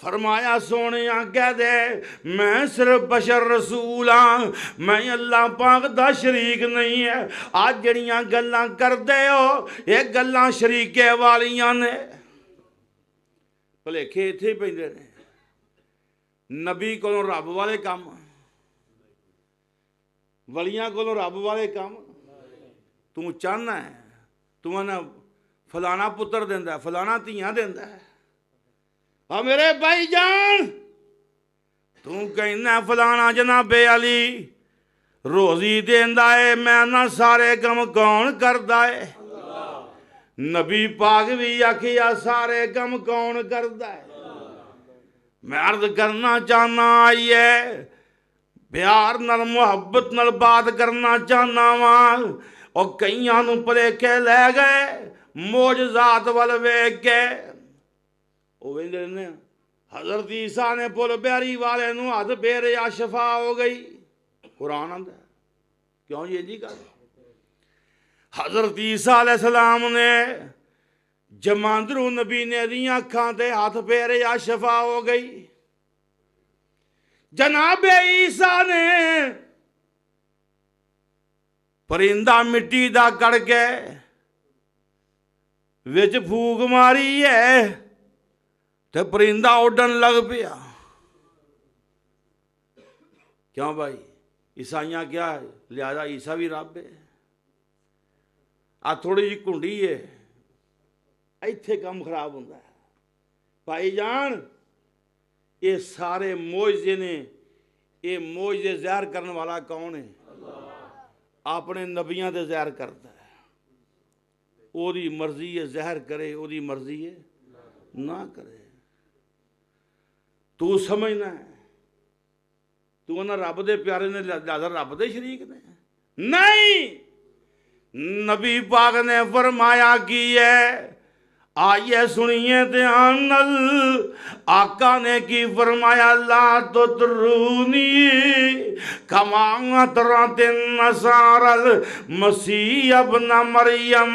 فرمایا سونیا کہہ دے میں صرف بشر رسول ہاں، میں اللہ پاک دا شریک نہیں ہے. آج جڑیاں گلاں کر دے ہو یہ گلاں شریکے والیاں نے. بھلیکھے اتھے پیندے نے. نبی کولوں رب والے کام، ولیاں کولوں رب والے کام. تو چاہنا ہے تو انہاں فلانا پتر دیندا ہے، فلانا تیاں دیندا ہے. اور میرے بھائی جان تو کہنا فلانا جناب علی روزی دیندا ہے، میں نہ سارے کم کون کردا ہے؟ نبی پاک بھی آکھیا سارے کم کون کردا ہے؟ میں عرض کرنا چاہنا آئیے پیار نال محبت نال بات کرنا چاہنا وہاں. اور کئیاں نو پلیکھے لے گئے معجزات وال ویکھ کے. وہ ویندے رہنے حضرت عیسیٰ نے پل بیاری والے نو ہاتھ پھیرے یا شفا ہو گئی. قرآن آندا ہے کیوں جی جی کر. حضرت عیسیٰ علیہ السلام نے جماندرو نبی نے دیاں اکھاں تے ہاتھ پھیرے یا شفا ہو گئی. جناب عیسیٰ نے پرندہ مٹی دا کڑ کے وچ پھوک ماری ہے تے پرندہ اڈن لگ پیا. کیوں بھائی عیسائیاں کیا ہے لہذا عیسیٰ بھی رب ہے. آ تھوڑی جی کنڈی ہے ایتھے کم خراب ہوندا ہے. بھائی جان یہ سارے معجزے نے. یہ معجزے ظاہر کرنے والا کون ہے؟ اپنے نبیاں دے ظاہر کرتا ہے. او دی مرضی ہے ظاہر کرے، او دی مرضی ہے نہ کرے. تو سمجھنا ہے تو انہاں رب دے پیارے نے لہذا رب دے شریک نے؟ نہیں. نبی پاک نے فرمایا کی ہے آئیے سنیے دھیان نال. آقا نے کی فرمایا لا تطرونی کما اطرت النصارى المسیح ابن مریم.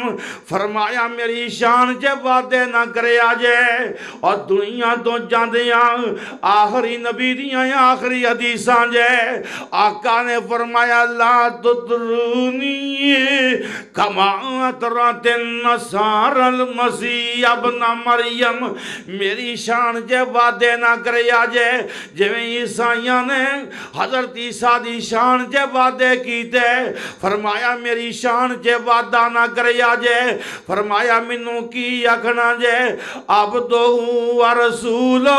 فرمایا میری شان چے وعدے نہ کرے آجے اور دنیا تو جاندیاں آخری نبی دیاں آخری حدیثاں جے. آقا نے فرمایا لا تطرونی کما اطرت النصارى المسیح ابن مریم. میری شان جے وعدے نہ کرے آجے جویں عیسائیاں نے حضرت عیسیٰ دی شان جے وعدے کیتے. فرمایا میری شان جے وعدہ نہ کرے آجے. فرمایا منوں کی آکھنا جے عبدہ و رسولہ.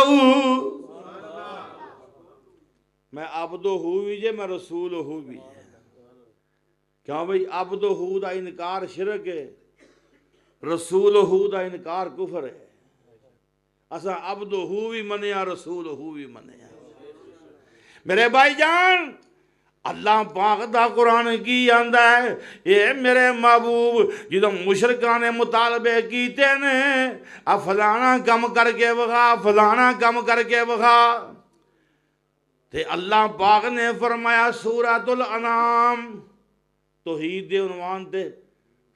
میں عبدہ بھی جے میں رسول بھی جے. کیوں بھئی عبدہ دا انکار شرک ہے، رسولہ دا انکار کفر ہے. اسا عبدہ بھی منیا رسولہ بھی منیا. میرے بھائی جان اللہ پاک دا قرآن کی آندا ہے اے میرے محبوب جدو مشرکاں نے مطالبے کیتے نے فلانا کم کر کے وغا فلانا کم کر کے وغا تے اللہ پاک نے فرمایا سورۃ الانعام توحید دے عنوان تے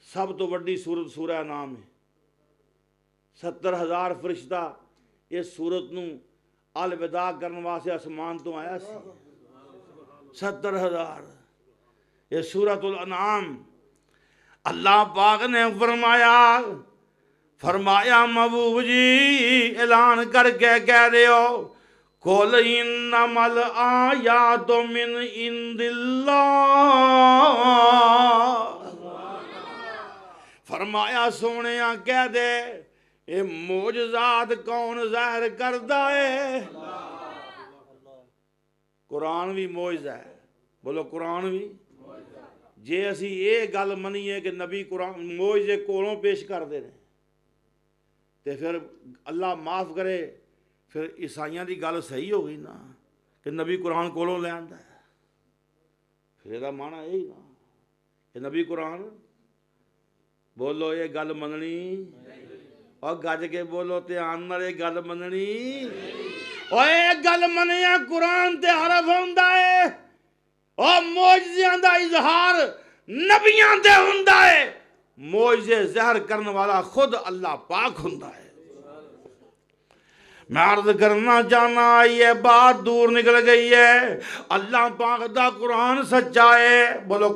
سب تو بڑی سورت سورہ انعام ہے. 70,000 فرشتہ اس سورت نو الوداع کرن واسطے آسمان تو آیا سی. 70,000 یہ سورۃ الانعام. اللہ پاک نے فرمایا محبوب جی اعلان کر کے کہہ دیو قُلْ إِنَّمَا الْآيَاتُ مِنْ عِنْدِ اللَّهِ. فرمایا سونیا کہہ دے یہ معجزات کون ظاہر کردہ ہے؟ قرآن بھی معجزہ ہے. بولو قرآن بھی. جے اسی یہ گل منیے کہ نبی قرآن معجزے کولوں پیش کر دے رہے تے پھر اللہ معاف کرے پھر عیسائیاں دی گل صحیح ہو گئی نا کہ نبی قرآن کولوں لے آندا ہے. پھر یہ معنی یہی نا کہ نبی قرآن بولو یہ گل مننی اور گج کے بولو دھیان نال یہ گل مننی. اور یہ گل منیا قرآن تے حرف ہوندا ہے اور معجزیاں دا اظہار نبیاں تے ہوندا ہے. معجزے ظاہر کرنے والا خود اللہ پاک ہوندا ہے. میں عرض کرنا چاہنا یہ بات دور نکل گئی ہے. اللہ پاک دا قرآن سچا ہے. بولو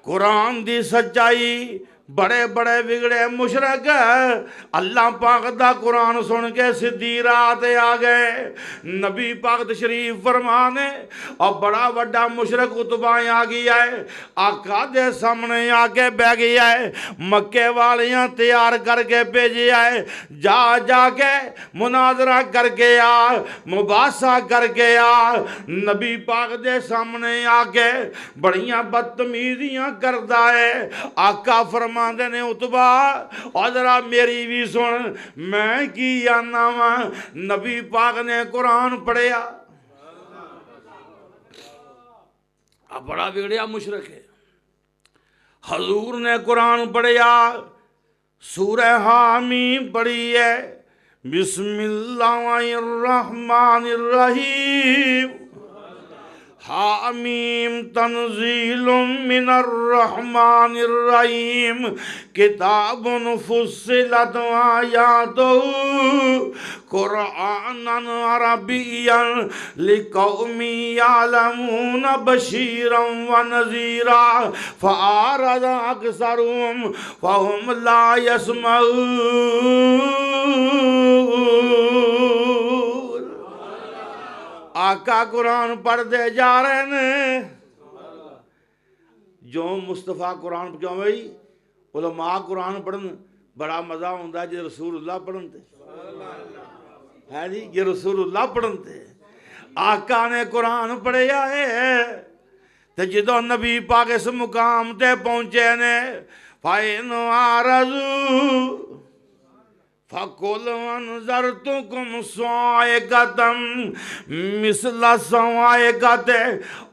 قرآن دی سچائی بڑے بڑے بگڑے مشرک اللہ پاک دا قرآن سن کے سدھی رات آ گئے. نبی پاک تشریف فرمانے اور بڑا وڈا مشرک عتبہ آ گیا ہے. آقا دے سامنے آ کے بہ گیا ہے. مکے والیاں تیار کر کے بھیجے آئے جا کے مناظرہ کر کے آ مباحثہ کر کے آ. نبی پاک دے سامنے آ کے بڑیاں بدتمیزیاں کردہ ہے. آقا فرمانے نے عتبہ اور ذرا میری بھی سن میں کی آنا وا. نبی پاک نے قرآن پڑھیا بڑا بگڑیا مشرک ہے. حضور نے قرآن پڑھیا سورہ حامیم پڑھی ہے بسم اللہ الرحمن الرحیم. حامیم تنزیل من الرحمن الرحیم کتاب فصلت آیاتہ قرآنا عربیا لقوم یعلمون بشیرا ونذیرا فأعرض اکثرهم فهم لا يسمعون. آقا قرآن پڑھ دے جا رہے ہیں. جو مصطفیٰ قرآن کیوں بھائی علماء قرآن پڑھن بڑا مزہ ہوتا ہے جی رسول اللہ پڑھن تے ہے جی یہ رسول اللہ پڑھن تے. آقا نے قرآن پڑھیا ہے تے جدو نبی پاک اس مقام تے پہنچے نے فَإِنْ عَارَضُوا فَقُلْ أَنذَرْتُكُمْ صَاعِقَةً مِثْلَ صَاعِقَةِ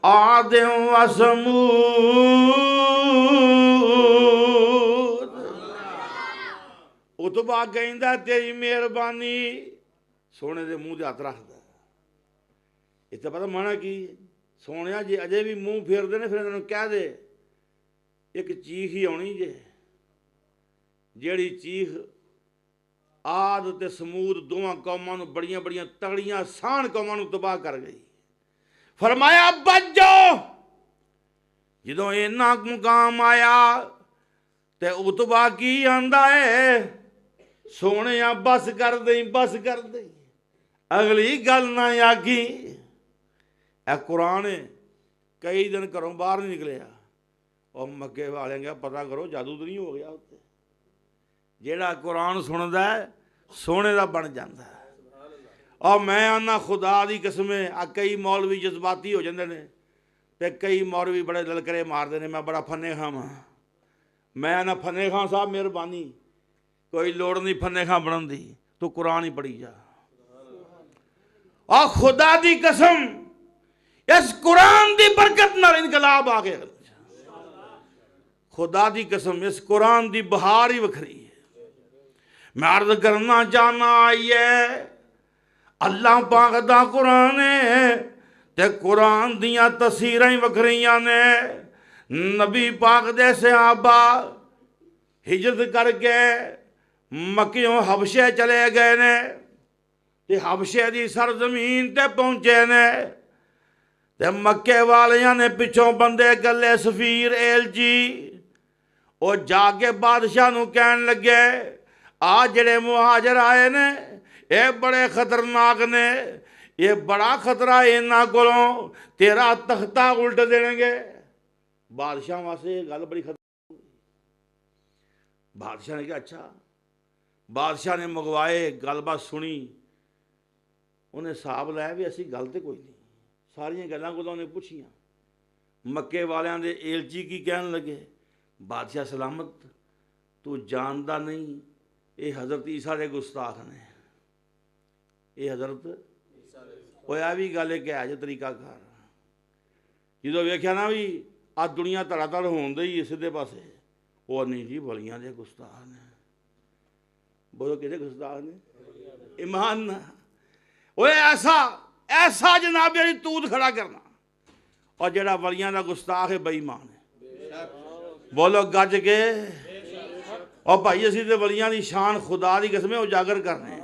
عَادٍ وَثَمُودَ. عتبہ کہندا تیری مہربانی سونے دے منہ دے ہاتھ رکھدا. اتنا پتہ مانا کی سونیا جی اجے بھی منہ پھیر دے نے پھر انہوں کہہ دے ایک چیخ ہی آنی جے جیڑی چیخ آد تے سمود دوواں قوماں نو بڑیاں بڑیاں تگڑیاں سان قوماں نو تباہ کر گئی. فرمایا بچ جاؤ. جدوں اینا مقام آیا تے عتبہ کی آندا ہے سونیا بس کر دیں بس کر دیں اگلی گل نہ آگی. اے قرآن کئی دن گھروں باہر نہیں نکلیا اور مکے والے گیا پتہ کرو جادو تو نہیں ہو گیا ہوتے. جیڑا قرآن سندا ہے سونے دا بن جاندا ہے. اور میں آنا خدا دی قسمیں کئی مولوی جذباتی ہو جاندے نے تے کئی مولوی بڑے للکرے مار دے نے میں بڑا فنے ہاں میں نہ فنے خان صاحب مہربانی کوئی لوڑ نہیں فنے خان بنن دی تو قرآن ہی پڑھی جا اور خدا دی قسم اس قرآن دی برکت نال انقلاب آ گیا خدا دی قسم اس قرآن دی بہار ہی وکھری ہے میں عرض کرنا چاہنا آئیے اللہ پاک دا قرآن ہے تے قرآن دیاں تفسیراں ہی وکھریاں نے نبی پاک دے صحابہ ہجرت کر کے مکیوں حبشے چلے گئے نے تے حبشے دی سرزمین تے پہنچے نے تے مکے والیاں نے پچھوں بندے گلے سفیر ایلچی وہ جا کے بادشاہ نو کہن لگے آج جڑے مہاجر آئے نے اے بڑے خطرناک نے یہ بڑا خطرہ ہے انہاں کولوں تیرا تختہ الٹ دیں گے بادشاہ واسطے یہ گل بڑی خطرہ بادشاہ نے کہا اچھا بادشاہ نے مگوائے گل بات سنی انہیں صاحب لایا بھی ایسی گل تے کوئی نہیں ساریاں گلاں کو انہیں پوچھیاں مکے والیاں دے ایلچی کی کہن لگے بادشاہ سلامت تو جاندا نہیں اے حضرت عیسیٰ دے گستاخ نے اے حضرت ہویا بھی گل ہے کہ ہے جو طریقہ کار جدو ویکھیا نا بھی آ دنیا تڑا تڑ ہون دے ہی سدھے پاسے وہ نہیں جی ولیاں دے گستاخ نے بولو کہتے گستاخ نے ایمان نہ وہ ایسا جناب یعنی تود کھڑا کرنا اور جڑا ولیاں دا گستاخ ہے بے ایمان ہے بولو گج کے اور بھائی اسی تے ولیاں دی شان خدا دی قسمیں اجاگر کرنے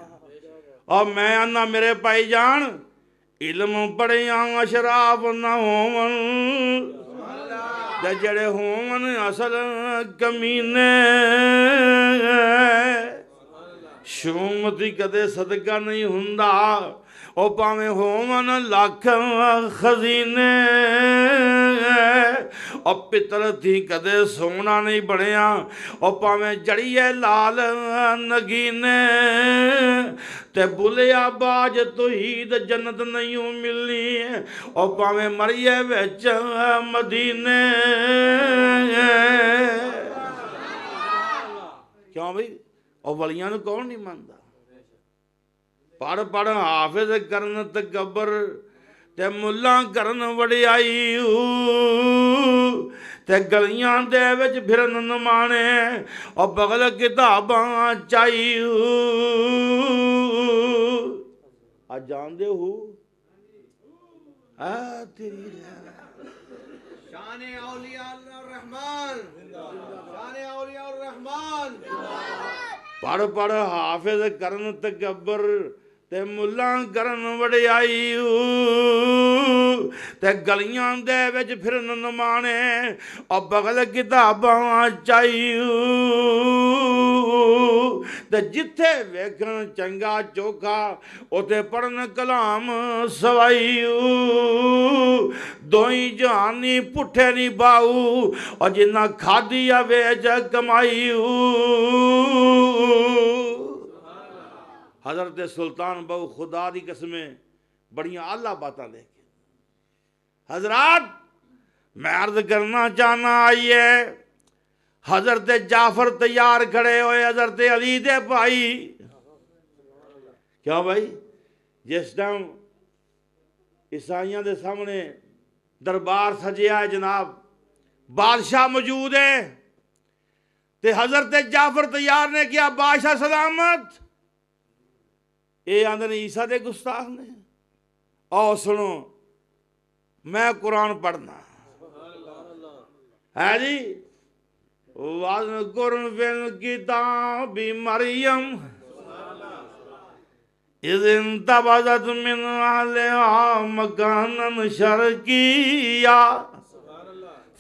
اور میں آنا میرے بھائی جان علم پڑھیاں اشراف نہ ہون جڑے ہون اصل کمینے شومتی کدے صدقہ نہیں ہوندا او پاویں ہون لاکھ خزینے او پتر تھی کدے سونا نہیں بڑھیا او پاویں جڑیے لال نگینے تے بلیا باج توحید جنت نہیں ملنی او پاویں مریے وچ مدینے کیوں بھئی اور ولیاں نو کون نہیں ماندا پڑھ پڑھ حافظ کرن تکبر تے ملا کرن وڈیائی تے گلیاں دے وچ پھرن نمانے اور بغل کتاباں چائی آج جان دے ہو تیری شان اولیاء الرحمن شان اولیاء الرحمن پڑھ پڑھ حافظ کرن تکبر تے ملا کرن وڈیائی تے گلیاں دے وچ پھرن نمانے اور بغل کتاباں چائی تے جتھے ویکھن چنگا چوکھا اوتے پڑھن کلام سوائی دوئی جہانی پٹھے نہیں باؤ اور جنہ کھادیا ویج کمائی حضرت سلطان بہو خدا دی قسمیں بڑیاں اعلیٰ باتاں لے کے حضرات میں عرض کرنا چاہنا آئیے حضرت جعفر تیار کھڑے ہوئے حضرت علی دے بھائی کیا بھائی جس ٹائم عیسائیاں دے سامنے دربار سجیا ہے جناب بادشاہ موجود ہے تے حضرت جعفر تیار نے کیا بادشاہ سلامت اے آندھن عیسیٰ دے گستاخ نے اور سنو میں قرآن پڑھنا ہے جی وَاذْكُرْ فِي الْكِتَابِ مَرْيَمَ إِذِ انتبذت من أهلها مكانا شرقيا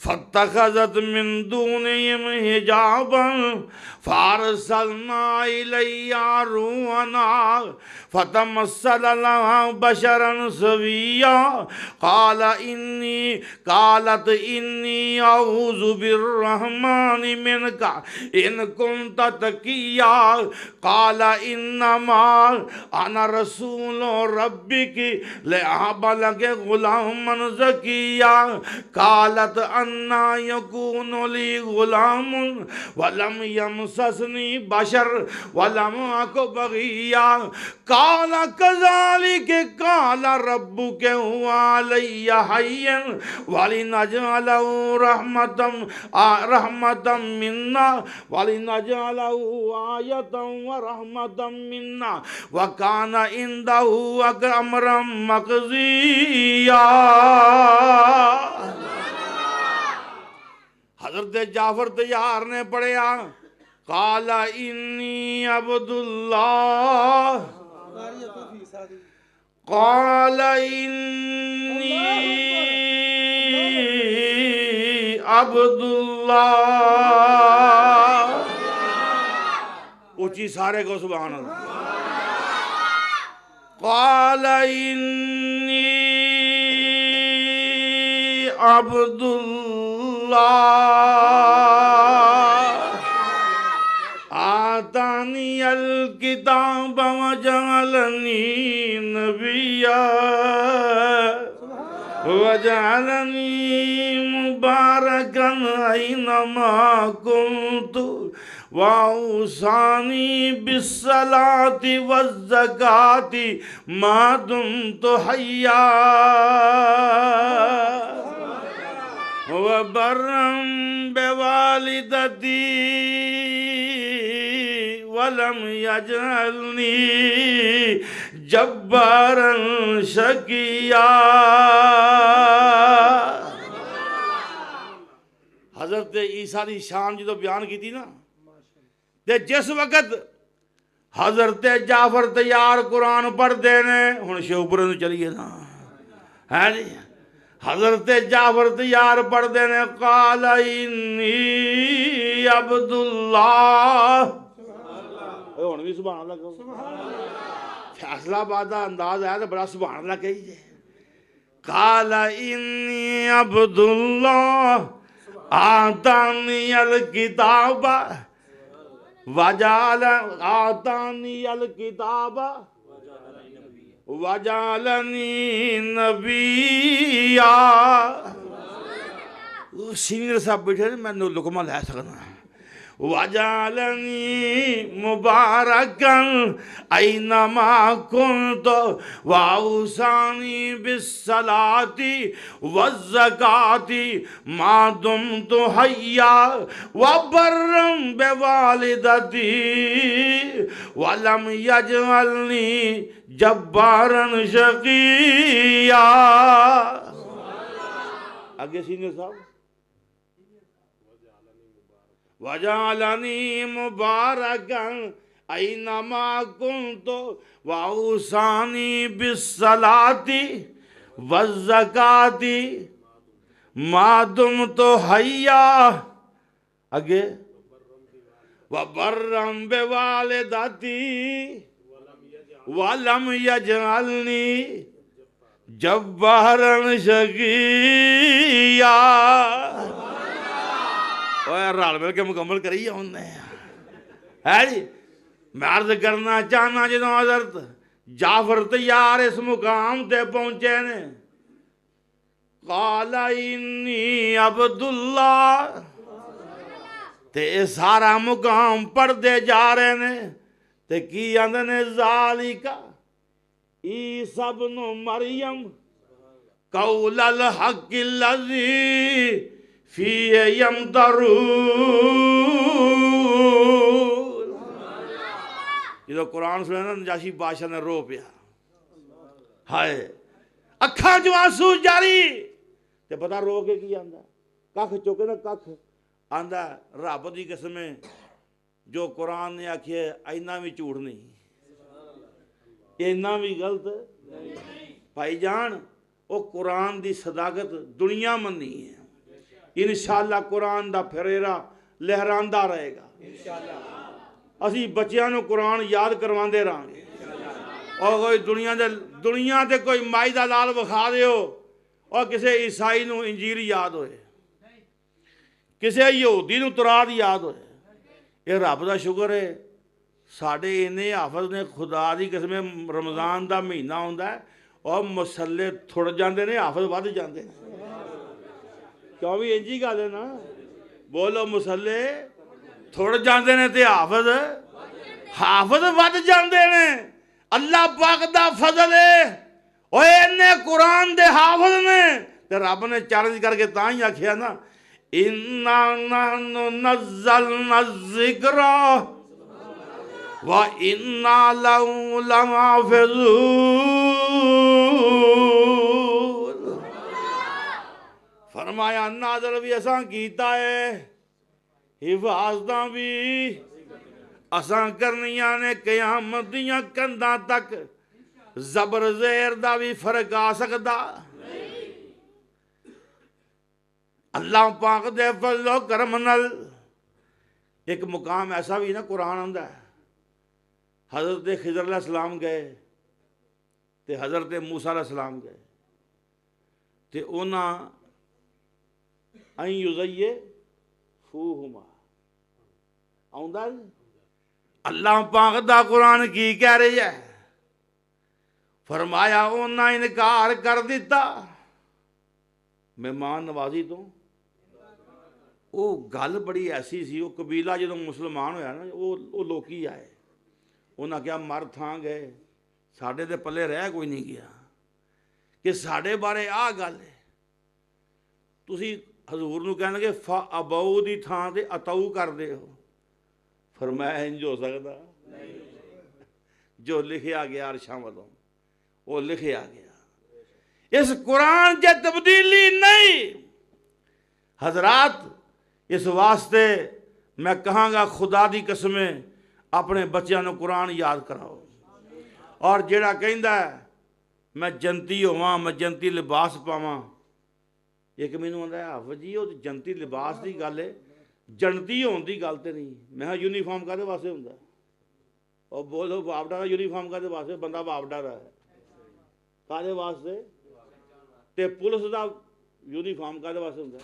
فاتخذت من دونهم حجابا فارسلنا إليها روحنا فتمثل لها بشرا سويا قالت إني أعوذ بالرحمن منك إن كنت تقيا قال إنما أنا رسول ربك لأهب لك غلاما زكيا قالت انا یکون لی غلام ولم یمسسنی بشر ولم اک بغیا قال کذالک قال ربک هو علی حین ولنجعلہ رحمتا منا ولنجعلہ آیتا ورحمتا منا وکان عندہ امرا مقضیا۔ حضرت جعفر طیار نے پڑھیا قال انی عبداللہ قال انی عبداللہ، اونچی سارے کو سبحان اللہ۔ قال انی عبداللہ آتانی الکتاب وجعلنی نبیا وجعلنی مبارکا اینما کنت وَأَوْصَانِي بِالصَّلَاةِ وَالزَّكَاةِ مَا دُمْتُ حَيًّا وَبَرًّا بِوَالِدَتِي وَلَمْ يَجْعَلْنِي جَبَّارًا شَقِيًّا۔ حضرت عیسیٰ دی شان جدو بیان کی تھی نا، تے جس وقت حضرت جعفر طیار قرآن پڑھ دینے ہن شوپرے نو چلیے نا، ہے جی حضرت جعفر طیار پڑھ دینے قال انی عبداللہ، ہن بھی سبحان اللہ کہو، فیصلہ بادہ انداز ہے تو بڑا سبحان اللہ کہیے۔ قال انی عبداللہ آتانی الکتاب آتانی الکتاب وجعلنی نبیا۔ سینئر صاحب بیٹھے میں لقمہ لے سکنا۔ وجعلنی مبارکا اینما کنت واوصانی بالصلاة والزکاة ما دمت حیا وبرا بوالدتی ولم یجعلنی جبارا شقیا۔ آگے سینئر صاحب وَجَعَلَنِي مُبَارَكًا أَيْنَمَا كُنْتُ وَأَوْصَانِي بِالصَّلَاةِ وَالزَّكَاةِ مَا دُمْتُ حَيًّا۔ آگے وَبَرًّا بِوَالِدَتِي وَلَمْ يَجْعَلْنِي جَبَّارًا شَقِيًّا۔ رال مل کے مکمل کری ہے انہوں نے، ہے جی میں عرض کرنا چاہنا جدوں حضرت جعفر طیار اس مقام تے پہنچے نے قال انی عبداللہ تے سارا مقام پڑھ دے جا رہے نے تے کی آندے نے ذالکا عیسیٰ ابن مریم قول الحق الذی فی یمترون۔ جدو قرآن سنے نا نجاشی بادشاہ نے رو پیا، ہائے اکھاں جو آنسو جاری تے پتہ رو کے کی آندا ککھ چوکے نا ککھ آندا رب دی قسمیں جو قرآن نے آکھے اینا بھی جھوٹ نہیں، اینا بھی غلط بھائی جان۔ وہ قرآن دی صداقت دنیا منی ہے، انشاءاللہ قرآن دا پھریرا لہراندہ رہے گا۔ اسی بچیاں نو قرآن یاد کرواندے رہاں گے، اور کوئی دنیا دے کوئی مائی دا لال بخا دیو اور کسے عیسائی نو انجیل یاد ہوئے، کسے یہودی نو تورات یاد ہوئے۔ یہ رب دا شکر ہے ساڑھے انہیں حافظ نے خدا دی قسم رمضان دا مہینہ ہوندہ ہے اور مسلے تھوڑ جاندے نے حافظ ود جاندے نے، کیوں بھی انجی گل ہے نا بولو مسلے تھوڑ جاندے نے تے حافظ ود جاندے نے اللہ پاک دا فضل ہے اوے انہیں قرآن دے حافظ نے تے رب نے چیلنج کر کے تاں ہی آکھیا نا اِنَّا نَحْنُ نَزَّلْنَا الذِّكْرَ وَإِنَّا لَهُ لَحَافِظُونَ فرمایا نازل بھی اساں کیتا ہے حفاظتاں بھی اساں کرنیاں نے قیامت دیاں کنداں تک زبر زیر دا بھی فرق آ سکدا اللہ پاک دے فضل و کرم نال ایک مقام ایسا بھی نا قرآن آندا ہے حضرت خضر علیہ السلام گئے تے حضرت موسیٰ علیہ السلام گئے تے اونا این یزیے فوہما آندا ہے اللہ پاک دا قرآن کی کہہ رہی ہے فرمایا اونا انکار کر دیتا مہمان نوازی تو وہ گل بڑی ایسی سی وہ قبیلہ جدوں مسلمان ہویا نا وہ لوکی آئے انہاں کیا مر تھاں گئے ساڑھے دے پلے رہ کوئی نہیں گیا کہ ساڑھے بارے آ گل ہے تسی حضور نو کہنے لگے فَأَبَوْ دی تھاں تے اتو کر دے ہو فرمایا انج ہو سکتا جو لکھیا گیا عرشاں والوں وہ لکھیا گیا اس قرآن کے تبدیلی نہیں حضرات اس واسطے میں کہاں گا خدا دی قسمیں اپنے بچیاں نو قرآن یاد کراؤ اور جیڑا کہندا ہے میں جنتی ہواں میں جنتی لباس پاواں ایک مینوں آندا ہے حافظ جی وہ جنتی لباس دی گل ہے جنتی ہون دی گل تے نہیں میں ہاں یونیفارم کادے واسطے ہوندا اور بولو باپ ڈارا یونیفارم کادے واسطے بندہ باپ ڈارا ہے کادے واسطے تے پولیس دا یونیفارم کادے واسطے ہوندا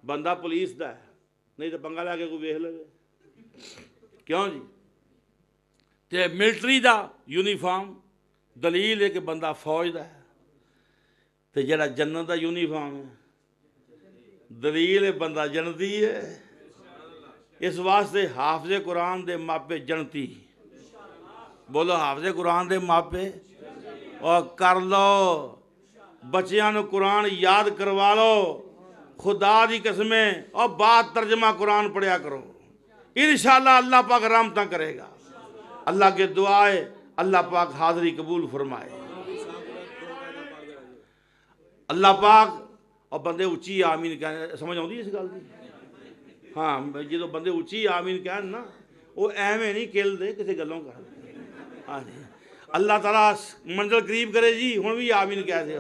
بندہ پولیس دا ہے نہیں تو پنگا لے کے کوئی ویکھ لے کیوں جی تے ملٹری دا یونیفارم دلیل ہے کہ بندہ فوج دا ہے تے جڑا جنت دا یونیفارم ہے دلیل ہے بندہ جنتی ہے اس واسطے حافظ قرآن دے ماپے جنتی بولو حافظ قرآن دے ماپے اور کر لو بچیاں نو قرآن یاد کروا لو خدا دی قسمیں اور بات ترجمہ قرآن پڑھیا کرو انشاءاللہ اللہ پاک رحمتاں کرے گا اللہ کے دعائے اللہ پاک حاضری قبول فرمائے اللہ پاک اور بندے اچھی آمین کہنے سمجھ آؤں دی اس گل دی ہاں جدو بندے اچھی آمین کہنے نا وہ ایویں نہیں کھیل دے کسی گلوں کا ہاں جی اللہ تعالیٰ منزل قریب کرے جی ہن بھی آمین کہہ دے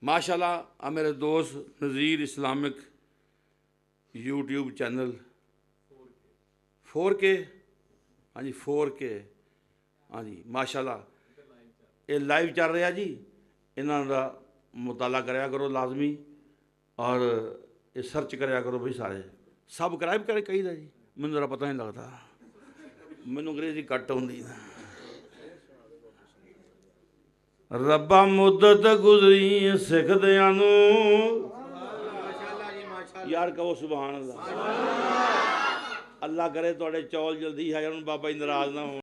ماشاءاللہ میرے دوست Nazir Islamic YouTube channel 4K ہاں جی 4K ہاں جی ماشاءاللہ یہ لائیو چل رہا جی انہاں دا مطالعہ کریا کرو لازمی اور یہ سرچ کریا کرو بھائی سارے سبسکرائب کرے کہیں دا جی مجھے ذرا پتہ نہیں لگتا مینوں انگریزی کٹ ہوندی ربا مدت گزری سکھ دیاں نو یار کہو سبحان اللہ اللہ کرے توڑے چول جلدی ہے بابا ناراض نہ ہو